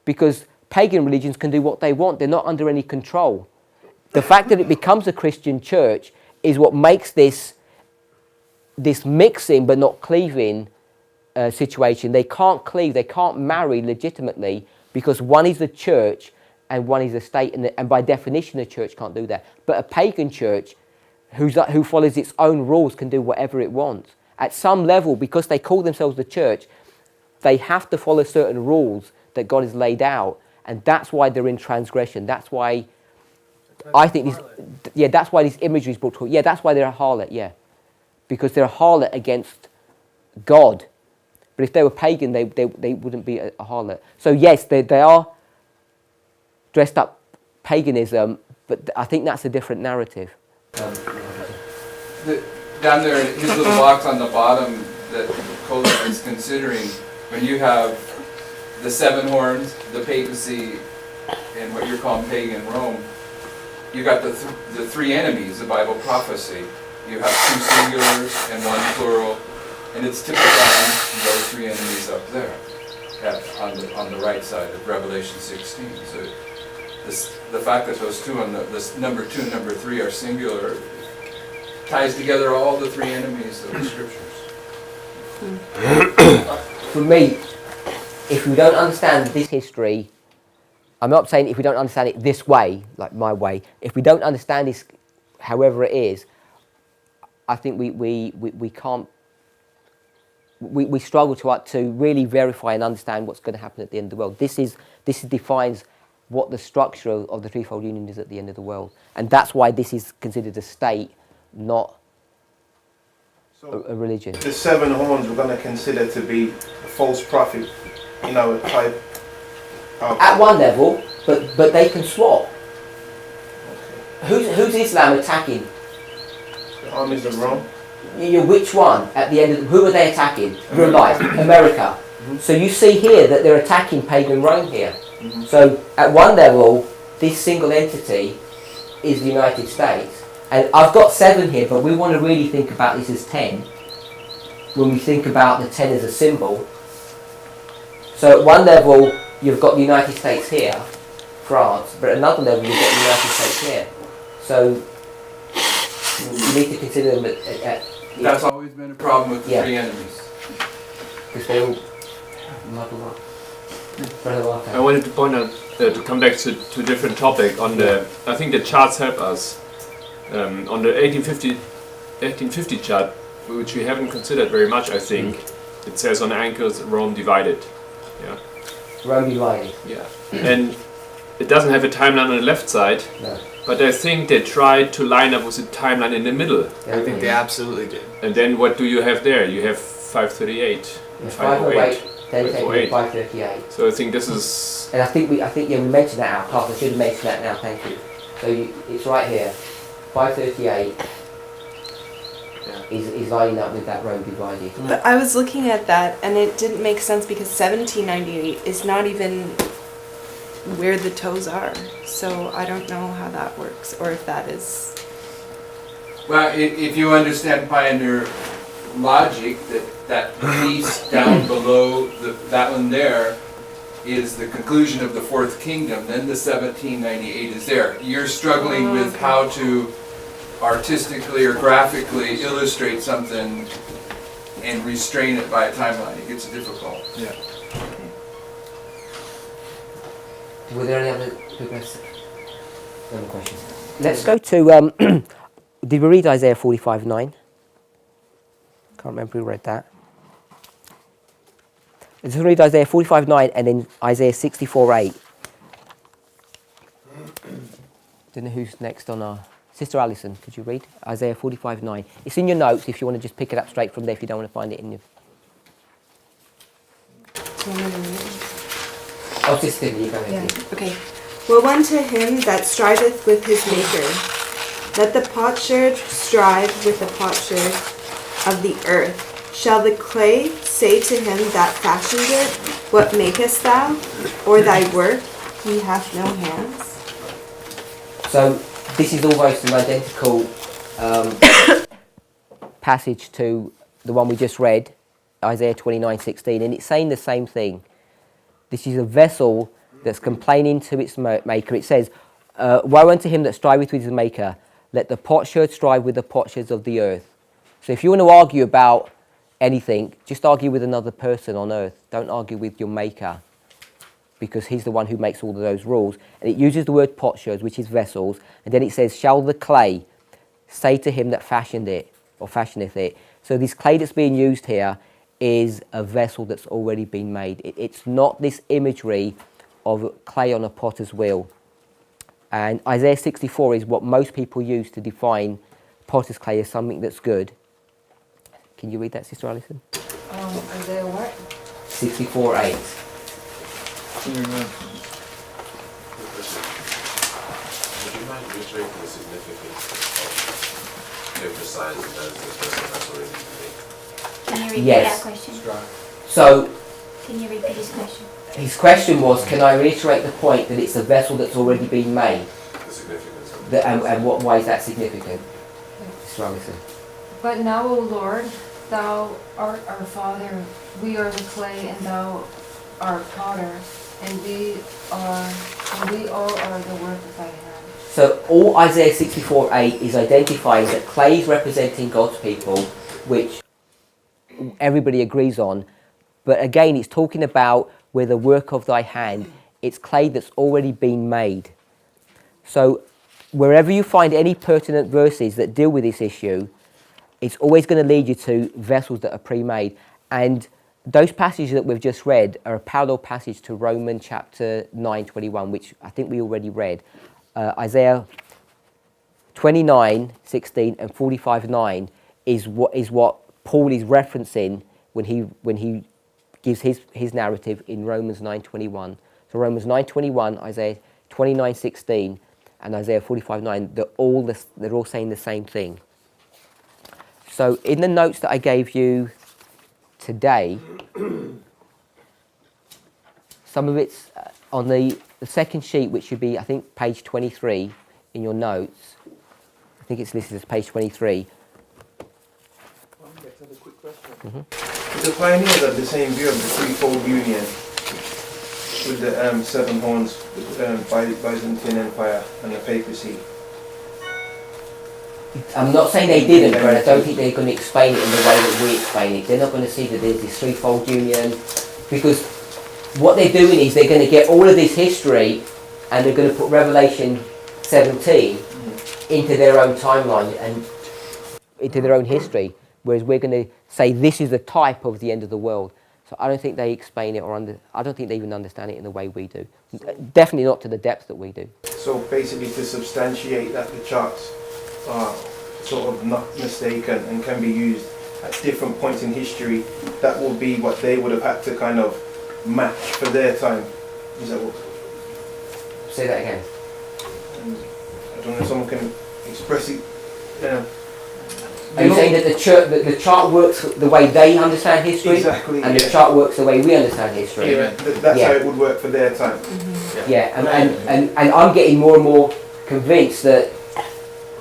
Because pagan religions can do what they want. They're not under any control. The fact that it becomes a Christian church is what makes this mixing but not cleaving situation. They can't cleave, they can't marry legitimately, because one is the church and one is the state, and by definition the church can't do that. But a pagan church who follows its own rules can do whatever it wants. At some level, because they call themselves the church, they have to follow certain rules that God has laid out, and that's why they're in transgression. That's why I think that's why this imagery is brought to. Yeah, that's why they're a harlot. Yeah, because they're a harlot against God. But if they were pagan, they wouldn't be a harlot. So yes, they are dressed up paganism, but I think that's a different narrative. Down there, in his little box on the bottom that Colin is considering, when you have the seven horns, the papacy, and what you're calling pagan Rome, you got the three enemies of Bible prophecy. You have two singulars and one plural, and it's typifying those three enemies up there on the right side of Revelation 16. So the fact that those two on this number 2 and number 3 are singular ties together all the three enemies of the scriptures. For me, if we don't understand this history, I'm not saying if we don't understand it this way, like my way, if we don't understand this however it is, I think we can't, we struggle to really verify and understand what's going to happen at the end of the world. This defines what the structure of the threefold union is at the end of the world. And that's why this is considered a state, not a religion. The seven horns we're going to consider to be a false prophet, a type of... At one level, but they can swap. Okay. Who's Islam attacking? The armies of Rome. Which one? At the end of who are they attacking? Real life, America. So you see here that they're attacking pagan Rome here. So at one level, this single entity is the United States. And I've got 7 here, but we want to really think about this as 10. When we think about the 10 as a symbol. So at one level, you've got the United States here, France, but at another level, you've got the United States here. So you need to consider them at That's always been a problem with the three enemies. because they all muddle up. I wanted to point out, to come back to a different topic. I think the charts help us. On the 1850 chart, which we haven't considered very much, I think, it says on anchors, Rome divided. Yeah. Rome divided. Yeah. And it doesn't have a timeline on the left side, No. but I think they tried to line up with a timeline in the middle. I think they absolutely did. And then what do you have there? You have 538 and 508. 508, 538. So I think this is... And I think we mentioned that out, Carl. I should have mentioned that now. Thank you. So it's right here. 538 is lining up with that Rome divided. But I was looking at that and it didn't make sense because 1798 is not even where the toes are. So I don't know how that works or if that is... Well, if you understand Pioneer logic, that piece down below that one there is the conclusion of the fourth kingdom, then the 1798 is there. You're struggling with how to artistically or graphically illustrate something and restrain it by a timeline. It gets difficult. Yeah. Were there any other questions? Let's go to, did we read Isaiah 45:9? Can't remember who read that. Let's read Isaiah 45:9 and then Isaiah 64:8. Don't know who's next on our... Sister Alison, could you read Isaiah 45:9? It's in your notes if you want to just pick it up straight from there if you don't want to find it in your... Oh, Sister, you go ahead. Yeah. Okay. Woe unto him that striveth with his maker. Let the potsherd strive with the potsherd of the earth. Shall the clay say to him that fashioned it, what makest thou? Or thy work, he hath no hands? So this is almost an identical passage to the one we just read, Isaiah 29:16, and it's saying the same thing. This is a vessel that's complaining to its maker. It says, woe unto him that striveth with his maker. Let the potsherd strive with the potsherds of the earth. So if you want to argue about anything, just argue with another person on earth. Don't argue with your maker, because he's the one who makes all of those rules. And it uses the word potsherds, which is vessels, and then it says, shall the clay say to him that fashioned it, or fashioneth it. So this clay that's being used here is a vessel that's already been made. It's not this imagery of clay on a potter's wheel. And Isaiah 64 is what most people use to define potter's clay as something that's good. Can you read that, Sister Alison? Isaiah what? 64:8. Would you mind reiterating the significance of emphasizing that the person has already been made? Can you repeat Yes. that question? So Can you repeat his question? his question was, can I reiterate the point that it's a vessel that's already been made? The significance of And why is that significant? Sister Alison. But now, O Lord, thou art our Father, we are the clay, and thou art potter, and we all are the work of thy hand. So all Isaiah 64:8 is identifying that clay is representing God's people, which everybody agrees on. But again, it's talking about where the work of thy hand, it's clay that's already been made. So wherever you find any pertinent verses that deal with this issue, it's always going to lead you to vessels that are pre-made. And those passages that we've just read are a parallel passage to Romans chapter 9:21, which I think we already read. Isaiah 29:16 and 45:9 is what Paul is referencing when he gives his narrative in Romans 9:21. So Romans 9:21, Isaiah 29:16, and Isaiah 45:9, they're all saying the same thing. So in the notes that I gave you today, some of it's on the second sheet, which should be, I think, page 23 in your notes. I think it's listed as page 23. The pioneers had the same view of the threefold union with the seven horns, Byzantine Empire and the papacy. I'm not saying they didn't, but I don't think they're going to explain it in the way that we explain it. They're not going to see that there's this threefold union, because what they're doing is they're going to get all of this history and they're going to put Revelation 17 into their own timeline and into their own history, whereas we're going to say this is the type of the end of the world. So I don't think they explain it, I don't think they even understand it in the way we do. Definitely not to the depth that we do. So basically, to substantiate that the charts are sort of not mistaken and can be used at different points in history, that will be what they would have had to kind of match for their time. Is that what? Say that again. I don't know if someone can express it. Are you saying that the chart works the way they understand history? Exactly. And the chart works the way we understand history? Yeah, that's how it would work for their time. Yeah, and I'm getting more and more convinced that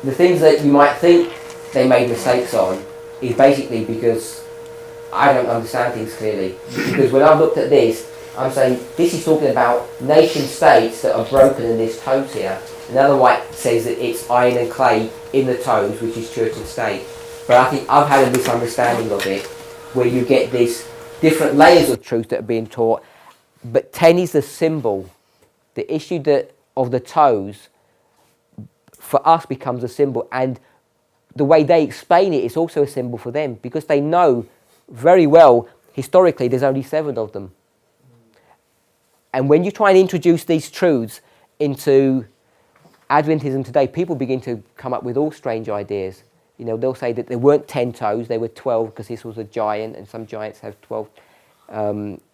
the things that you might think they made mistakes on is basically because I don't understand things clearly. Because when I looked at this, I'm saying this is talking about nation states that are broken in this toes here. Another one says that it's iron and clay in the toes, which is church and state. But I think I've had a misunderstanding of it, where you get these different layers of truth that are being taught. But 10 is the symbol. The issue of the toes for us becomes a symbol, and the way they explain it is also a symbol for them, because they know very well historically there's only 7 of them. And when you try and introduce these truths into Adventism today, people begin to come up with all strange ideas. You know, they'll say that there weren't 10 toes, they were 12 because this was a giant, and some giants have 12.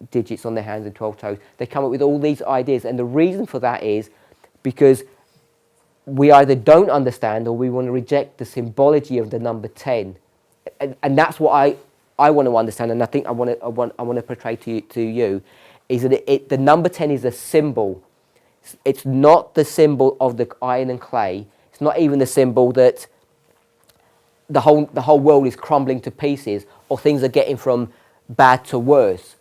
digits on their hands and 12 toes. They come up with all these ideas, and the reason for that is because we either don't understand or we want to reject the symbology of the number 10, and that's what I want to understand, and I think I want to portray to you is that the number 10 is a symbol. It's not the symbol of the iron and clay. It's not even the symbol that the whole world is crumbling to pieces or things are getting from bad to worse.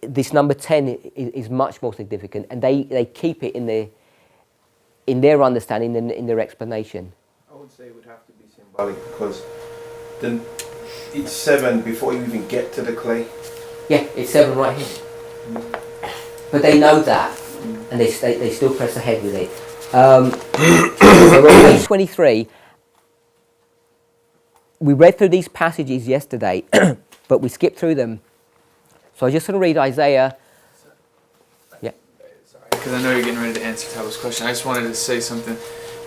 This number 10 is much more significant, and they keep it in their understanding and in their explanation. I would say it would have to be symbolic because then it's 7 before you even get to the clay. Yeah, it's 7 right here. But they know that, and they still press ahead with it. So on page 23, we read through these passages yesterday, but we skipped through them. So I just want to read Isaiah. Yeah. Because I know you're getting ready to answer Tabo's question. I just wanted to say something.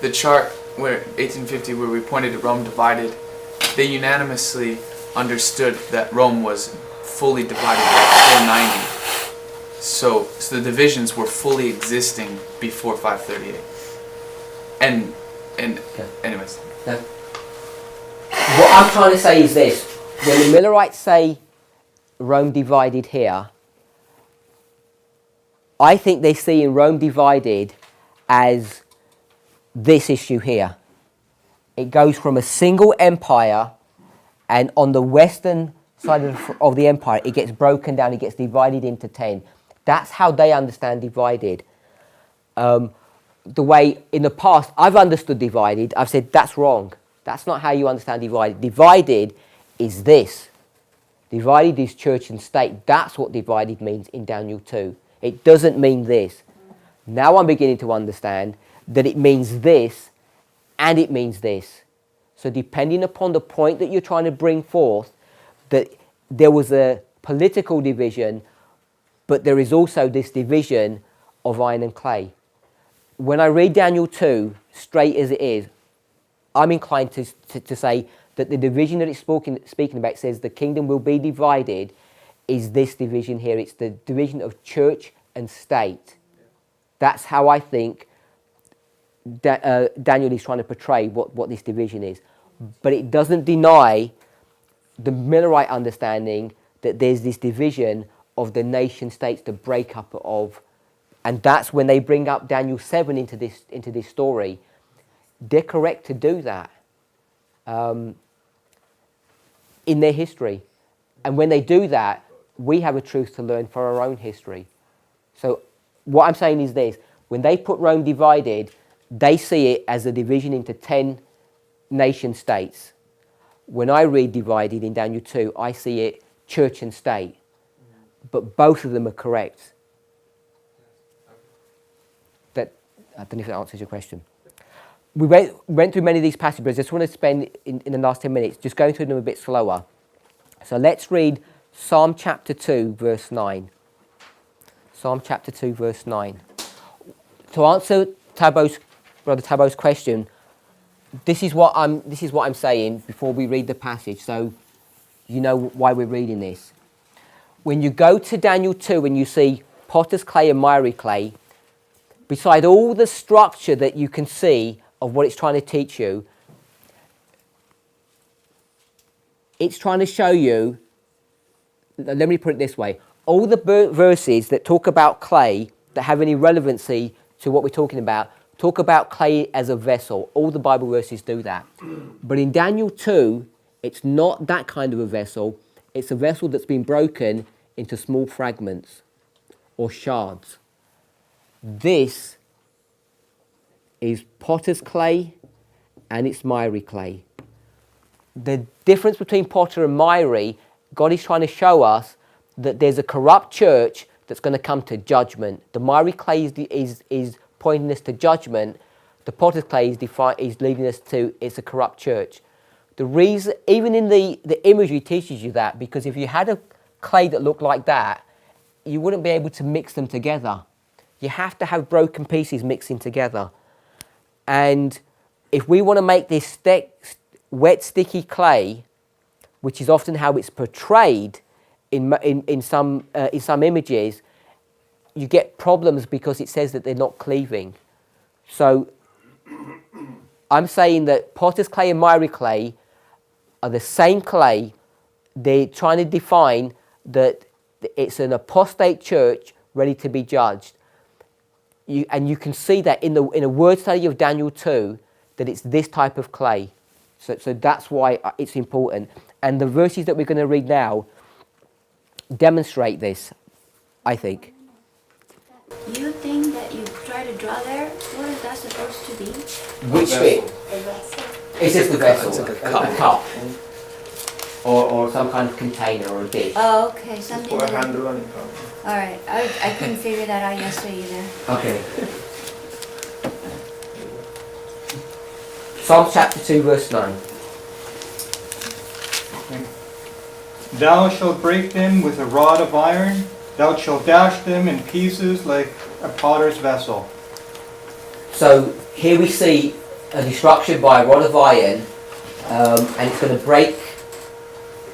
The chart where 1850, where we pointed at Rome divided, they unanimously understood that Rome was fully divided by 490. So the divisions were fully existing before 538. And Okay. anyways. No. What I'm trying to say is this. When the Millerites say Rome divided here, I think they see in Rome divided as this issue here. It goes from a single empire, and on the western side of the empire, it gets broken down, it gets divided into 10. That's how they understand divided. The way in the past I've understood divided, I've said that's wrong. That's not how you understand divided. Divided is this. Divided is church and state. That's what divided means in Daniel 2. It doesn't mean this. Now I'm beginning to understand that it means this and it means this. So depending upon the point that you're trying to bring forth, that there was a political division, but there is also this division of iron and clay. When I read Daniel 2, straight as it is, I'm inclined to say that the division that it's speaking about says the kingdom will be divided is this division here. It's the division of church and state. That's how I think Daniel is trying to portray what this division is. But it doesn't deny the Millerite understanding that there's this division of the nation states, the breakup of, and that's when they bring up Daniel 7 into this story. They're correct to do that in their history. And when they do that, we have a truth to learn for our own history. So what I'm saying is this. When they put Rome divided, they see it as a division into 10 nation states. When I read divided in Daniel 2, I see it church and state. But both of them are correct. I don't know if that answers your question. We went through many of these passages, but I just want to spend in the last 10 minutes just going through them a bit slower. So let's read Psalm chapter 2, verse 9. Psalm chapter 2, verse 9. To answer Brother Tabo's question, this is what I'm saying before we read the passage, so you know why we're reading this. When you go to Daniel 2 and you see potter's clay and miry clay, beside all the structure that you can see of what it's trying to teach you, it's trying to show you, let me put it this way, all the verses that talk about clay that have any relevancy to what we're talking about, talk about clay as a vessel. All the Bible verses do that. But in Daniel 2, it's not that kind of a vessel. It's a vessel that's been broken into small fragments or shards. This is potter's clay and it's miry clay. The difference between potter and miry, God is trying to show us that there's a corrupt church that's going to come to judgment. The miry clay is pointing us to judgment. The potter's clay is leading us to it's a corrupt church. The reason, even in the imagery teaches you that, because if you had a clay that looked like that, you wouldn't be able to mix them together. You have to have broken pieces mixing together. And if we want to make this wet, sticky clay, which is often how it's portrayed in some images, you get problems because it says that they're not cleaving. So I'm saying that potter's clay and miry clay are the same clay. They're trying to define that it's an apostate church ready to be judged. And you can see that in a word study of Daniel 2, that it's this type of clay. So that's why it's important. And the verses that we're going to read now demonstrate this, I think. You think that you try to draw there? What is that supposed to be? Which bit? It's just the vessel. It's like a a cup. Or some kind of container or a dish. Oh, okay, something Put a like handle on it. Alright, I couldn't figure that out yesterday either. Okay. Psalm chapter 2, verse 9. Thou shalt break them with a rod of iron, thou shalt dash them in pieces like a potter's vessel. So here we see a destruction by a rod of iron, and it's going to break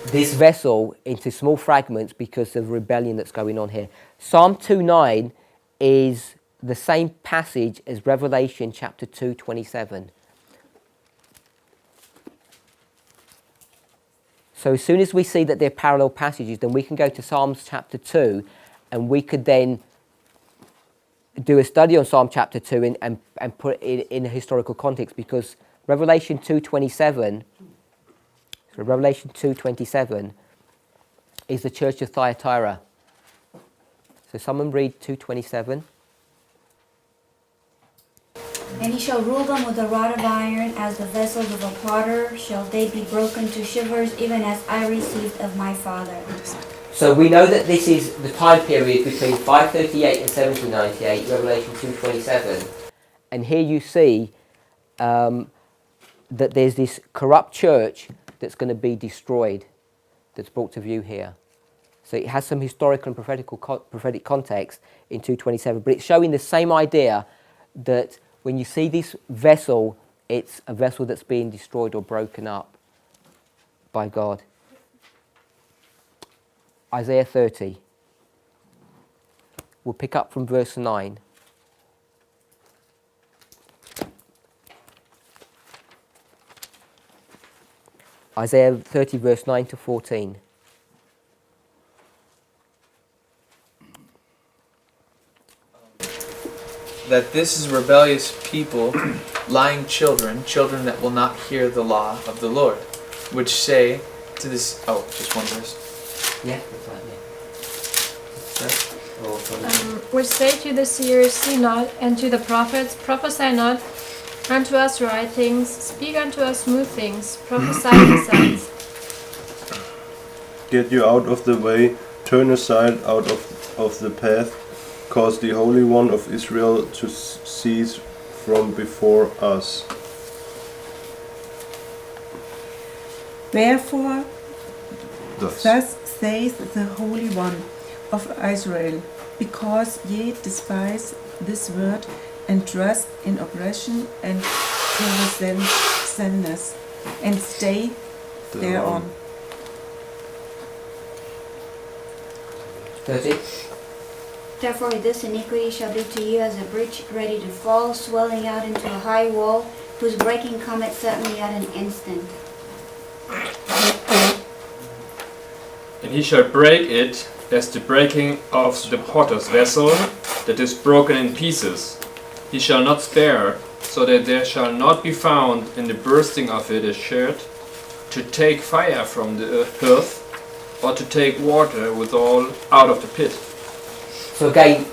this vessel into small fragments because of rebellion that's going on here. Psalm 2:9 is the same passage as Revelation chapter 2:27. So as soon as we see that they're parallel passages, then we can go to Psalms chapter 2, and we could then do a study on Psalm chapter 2 and put it in a historical context, because Revelation 2:27, so Revelation 2:27 is the church of Thyatira. So someone read 2:27. And he shall rule them with a rod of iron, as the vessels of a potter shall they be broken to shivers, even as I received of my Father. So we know that this is the time period between 538 and 1798, Revelation 2:27. And here you see that there's this corrupt church that's going to be destroyed, that's brought to view here. So it has some historical and prophetic context in 2:27, but it's showing the same idea that when you see this vessel, it's a vessel that's being destroyed or broken up by God. Isaiah 30. We'll pick up from verse 9. Isaiah 30, verse 9 to 14. That this is rebellious people, lying children, children that will not hear the law of the Lord, which say to this... Oh, just one verse. Yeah, that's right, yeah. Which say to the seers, see not, and to the prophets, prophesy not. Unto us right things, speak unto us smooth things, prophesy the signs. Get you out of the way, turn aside out of the path, cause the Holy One of Israel to cease from before us. Wherefore, Thus saith the Holy One of Israel, because ye despise this word, and trust in oppression and perverseness, and stay thereon. 30. Therefore this iniquity shall be to you as a breach ready to fall, swelling out into a high wall, whose breaking cometh suddenly at an instant. And he shall break it as the breaking of the potter's vessel that is broken in pieces. He shall not spare, so that there shall not be found in the bursting of it a shirt, to take fire from the hearth, or to take water withal out of the pit. So again,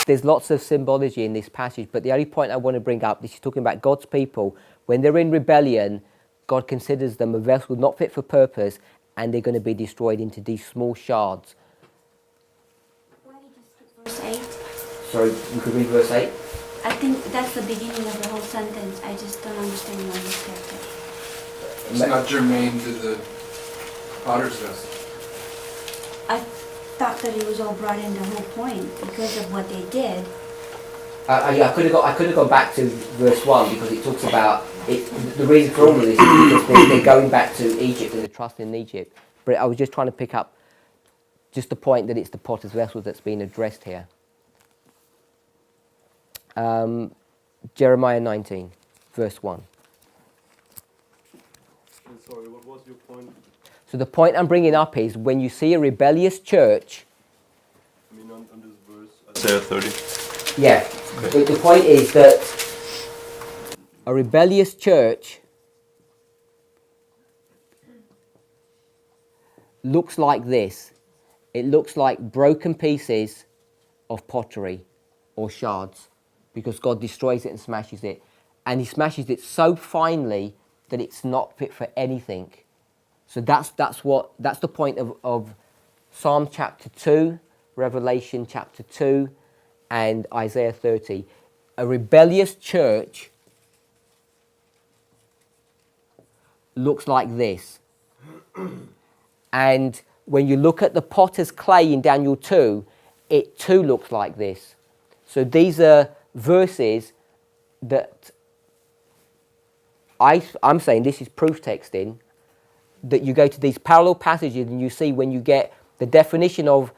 there's lots of symbology in this passage, but the only point I want to bring up, this is talking about God's people. When they're in rebellion, God considers them a vessel not fit for purpose, and they're going to be destroyed into these small shards. Why did you skip verse 8? Sorry, you could read verse 8? I think that's the beginning of the whole sentence. I just don't understand why you skipped it. It's not germane to the potter's vessel. I thought that it was all brought in the whole point because of what they did. I could have gone back to verse 1 because it talks about it. The reason for all of this is because they're going back to Egypt and they're trusting in Egypt. but I was just trying to pick up just the point that it's the potter's vessel that's being addressed here. Jeremiah 19, verse 1. Sorry, what was your point? So the point I'm bringing up is when you see a rebellious church... I mean on this verse, Isaiah 30. Yeah, Okay. the point is that a rebellious church looks like this. It looks like broken pieces of pottery or shards, because God destroys it and smashes it. And he smashes it so finely that it's not fit for anything. So that's the point of Psalm chapter 2, Revelation chapter 2, and Isaiah 30. A rebellious church looks like this. And when you look at the potter's clay in Daniel 2, it too looks like this. So these are verses that I'm saying, this is proof texting, that you go to these parallel passages and you see when you get the definition of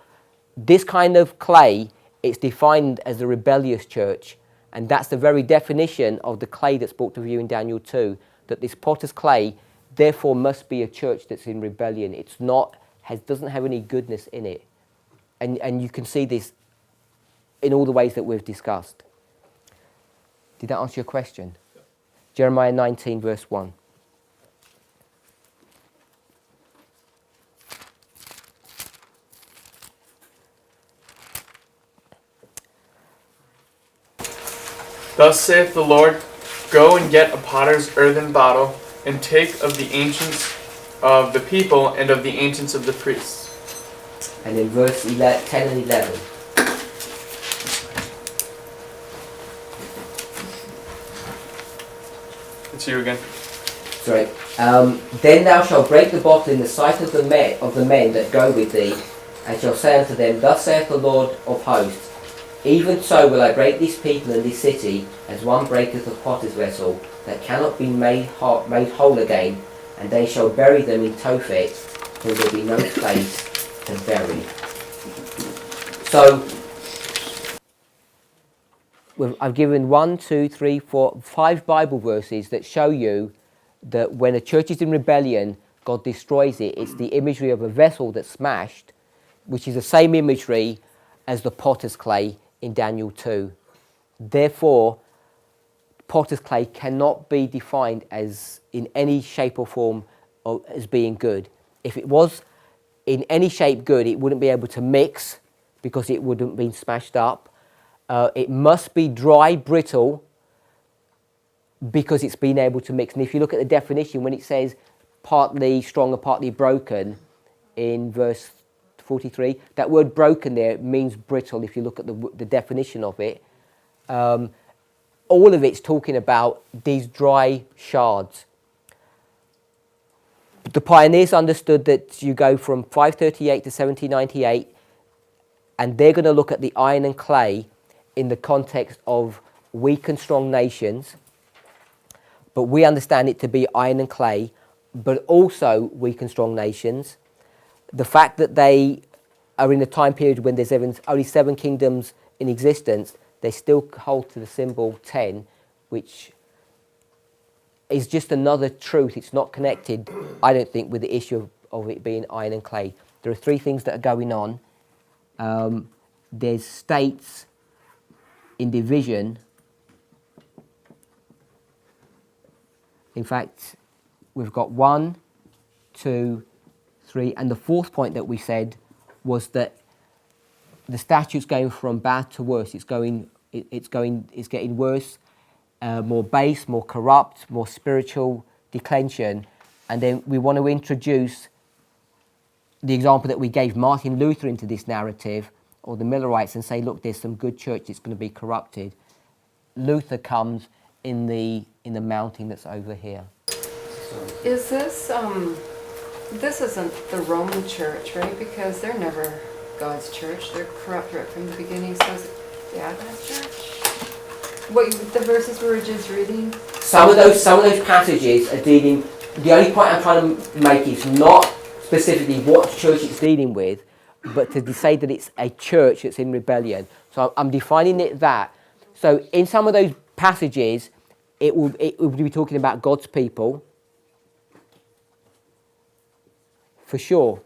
this kind of clay, it's defined as a rebellious church. And that's the very definition of the clay that's brought to view in Daniel 2, that this potter's clay therefore must be a church that's in rebellion. It's not, doesn't have any goodness in it. And you can see this in all the ways that we've discussed. Did that answer your question? Yeah. Jeremiah 19, verse 1. Thus saith the Lord, go and get a potter's earthen bottle, and take of the ancients of the people and of the ancients of the priests. And in verse 10 and 11. It's you again. Sorry. Then thou shalt break the bottle in the sight of the men that go with thee, and shall say unto them, thus saith the Lord of hosts, even so will I break these people in this city, as one breaketh a potter's vessel, that cannot be made whole again, and they shall bury them in Tophet, till there be no place to bury. So, I've given 5 Bible verses that show you that when a church is in rebellion, God destroys it. It's the imagery of a vessel that's smashed, which is the same imagery as the potter's clay in Daniel 2. Therefore, potter's clay cannot be defined as in any shape or form as being good. If it was in any shape good, it wouldn't be able to mix because it wouldn't have been smashed up. It must be dry, brittle, because it's been able to mix. And if you look at the definition, when it says partly strong and partly broken in verse 43, that word broken there means brittle if you look at the definition of it. All of it's talking about these dry shards. The pioneers understood that you go from 538 to 1798, and they're going to look at the iron and clay in the context of weak and strong nations, but we understand it to be iron and clay, but also weak and strong nations. The fact that they are in a time period when there's only 7 kingdoms in existence, they still hold to the symbol 10, which is just another truth. It's not connected, I don't think, with the issue of it being iron and clay. There are 3 things that are going on. There's states in division. In fact, we've got 1, 2, 3, and the 4th point that we said was that the statute's going from bad to worse. It's getting worse, more base, more corrupt, more spiritual declension. And then we want to introduce the example that we gave Martin Luther into this narrative, or the Millerites, and say, look, there's some good church that's going to be corrupted. Luther comes in the mountain that's over here. Is this, this isn't the Roman church, right? Because they're never God's church. They're corrupt right from the beginning. So is it the Advent church? The verses we were just reading? Some of those passages are dealing, the only point I'm trying to make is not specifically what church it's dealing with, but to say that it's a church that's in rebellion. So I'm defining it that. So in some of those passages, it will be talking about God's people, for sure.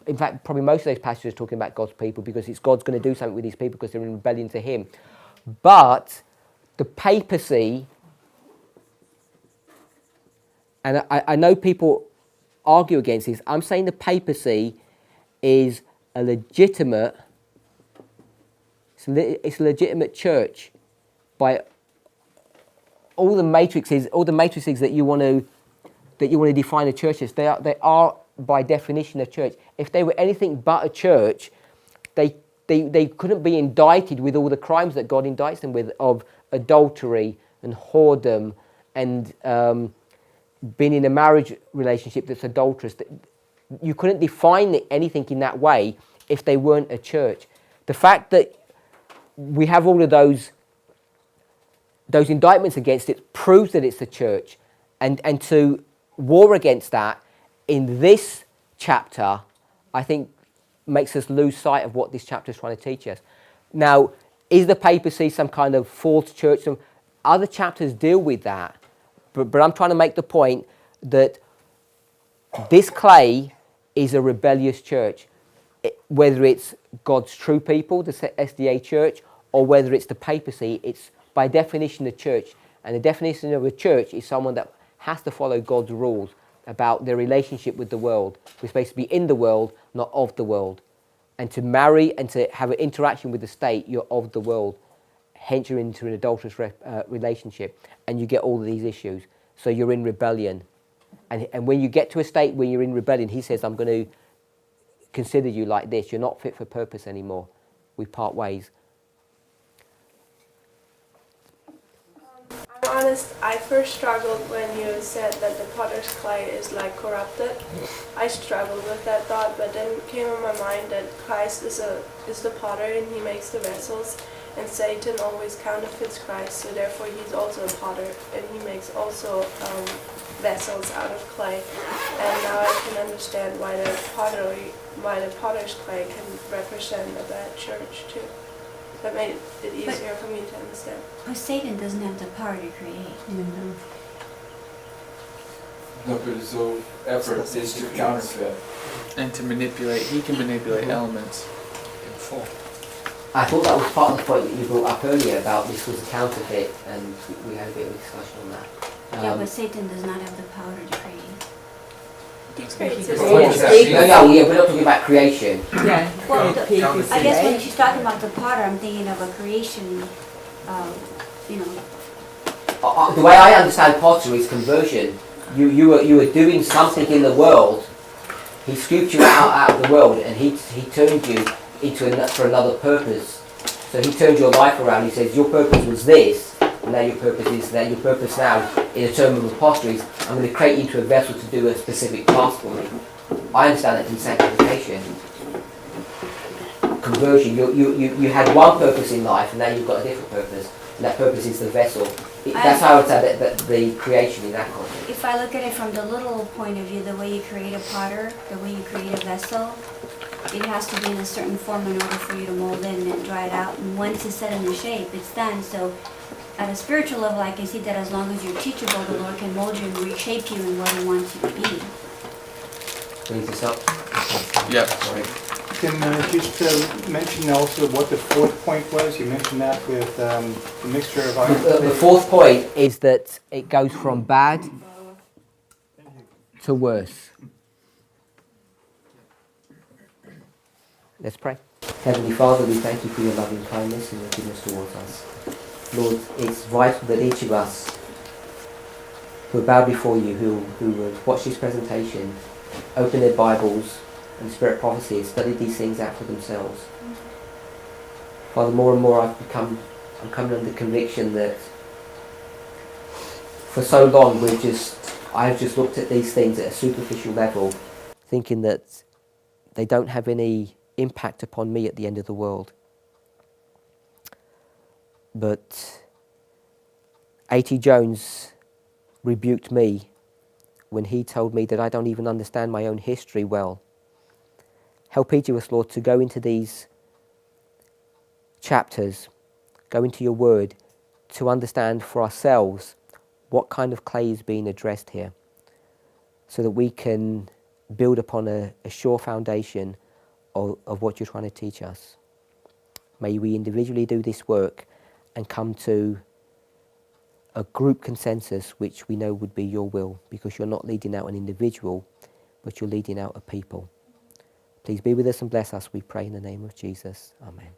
In fact, probably most of those passages are talking about God's people because it's God's going to do something with these people because they're in rebellion to Him. But the papacy, and I know people argue against this, I'm saying the papacy is a legitimate, it's a legitimate church by all the matrices that you want to define a church as. They are by definition a church. If they were anything but a church, they couldn't be indicted with all the crimes that God indicts them with, of adultery and whoredom and being in a marriage relationship that's adulterous. You couldn't define anything in that way if they weren't a church. The fact that we have all of those indictments against it proves that it's a church, and to war against that in this chapter, I think, makes us lose sight of what this chapter is trying to teach us. Now, is the papacy some kind of false church? Some other chapters deal with that, but I'm trying to make the point that this clay is a rebellious church, whether it's God's true people, the SDA church, or whether it's the papacy. It's by definition a church, and the definition of a church is someone that has to follow God's rules about their relationship with the world. We're supposed to be in the world, not of the world. And to marry and to have an interaction with the state, you're of the world. Hence you're into an adulterous relationship, and you get all of these issues. So you're in rebellion. And when you get to a state where you're in rebellion, he says, I'm going to consider you like this. You're not fit for purpose anymore. We part ways. I'm honest, I first struggled when you said that the potter's clay is like corrupted. I struggled with that thought, but then it came in my mind that Christ is the potter and he makes the vessels, and Satan always counterfeits Christ, so therefore he's also a potter and he makes also vessels out of clay. And now I can understand why the potter's clay can represent a bad church too. That made it easier for me to understand. But Satan doesn't have the power to create. No, but his whole effort is to counterfeit. And to manipulate. He can manipulate elements. I thought that was part of the point that you brought up earlier about this was a counterfeit, and we had a bit of a discussion on that. Yeah, but Satan does not have the power to create. Yeah, we're not talking about creation. Yeah. Well, I guess when she's talking about the potter, I'm thinking of a creation, The way I understand pottery is conversion. You were doing something in the world. He scooped you out of the world, and he turned you for another purpose. So he turned your life around. He says your purpose was this, and now your purpose is that. Your purpose now, in a term of pottery, is I'm going to create you into a vessel to do a specific task for me. I understand that in sanctification. Conversion, you had one purpose in life, and now you've got a different purpose, and that purpose is the vessel. That's how I would say that the creation in that context. If I look at it from the literal point of view, the way you create a potter, the way you create a vessel, it has to be in a certain form in order for you to mold it and then dry it out. And once it's set in the shape, it's done. So at a spiritual level, I can see that as long as you're teachable, the Lord can mold you and reshape you in what He wants you to be. We need to stop. Yep. Can just mention also what the fourth point was? You mentioned that with the mixture of iron. The fourth point is that it goes from bad to worse. Let's pray. Heavenly Father, we thank you for your loving kindness and your goodness towards us. Lord, it's vital that each of us who bow before you, who would watch this presentation, open their Bibles and Spirit Prophecy and study these things out for themselves. Father, more and more I'm coming under conviction that for so long I've just looked at these things at a superficial level, thinking that they don't have any impact upon me at the end of the world. But A.T. Jones rebuked me when he told me that I don't even understand my own history well. Help each of us, Lord, to go into these chapters, go into your word, to understand for ourselves what kind of clay is being addressed here, so that we can build upon a sure foundation of what you're trying to teach us. May we individually do this work and come to a group consensus which we know would be your will, because you're not leading out an individual, but you're leading out a people. Please be with us and bless us, we pray in the name of Jesus. Amen.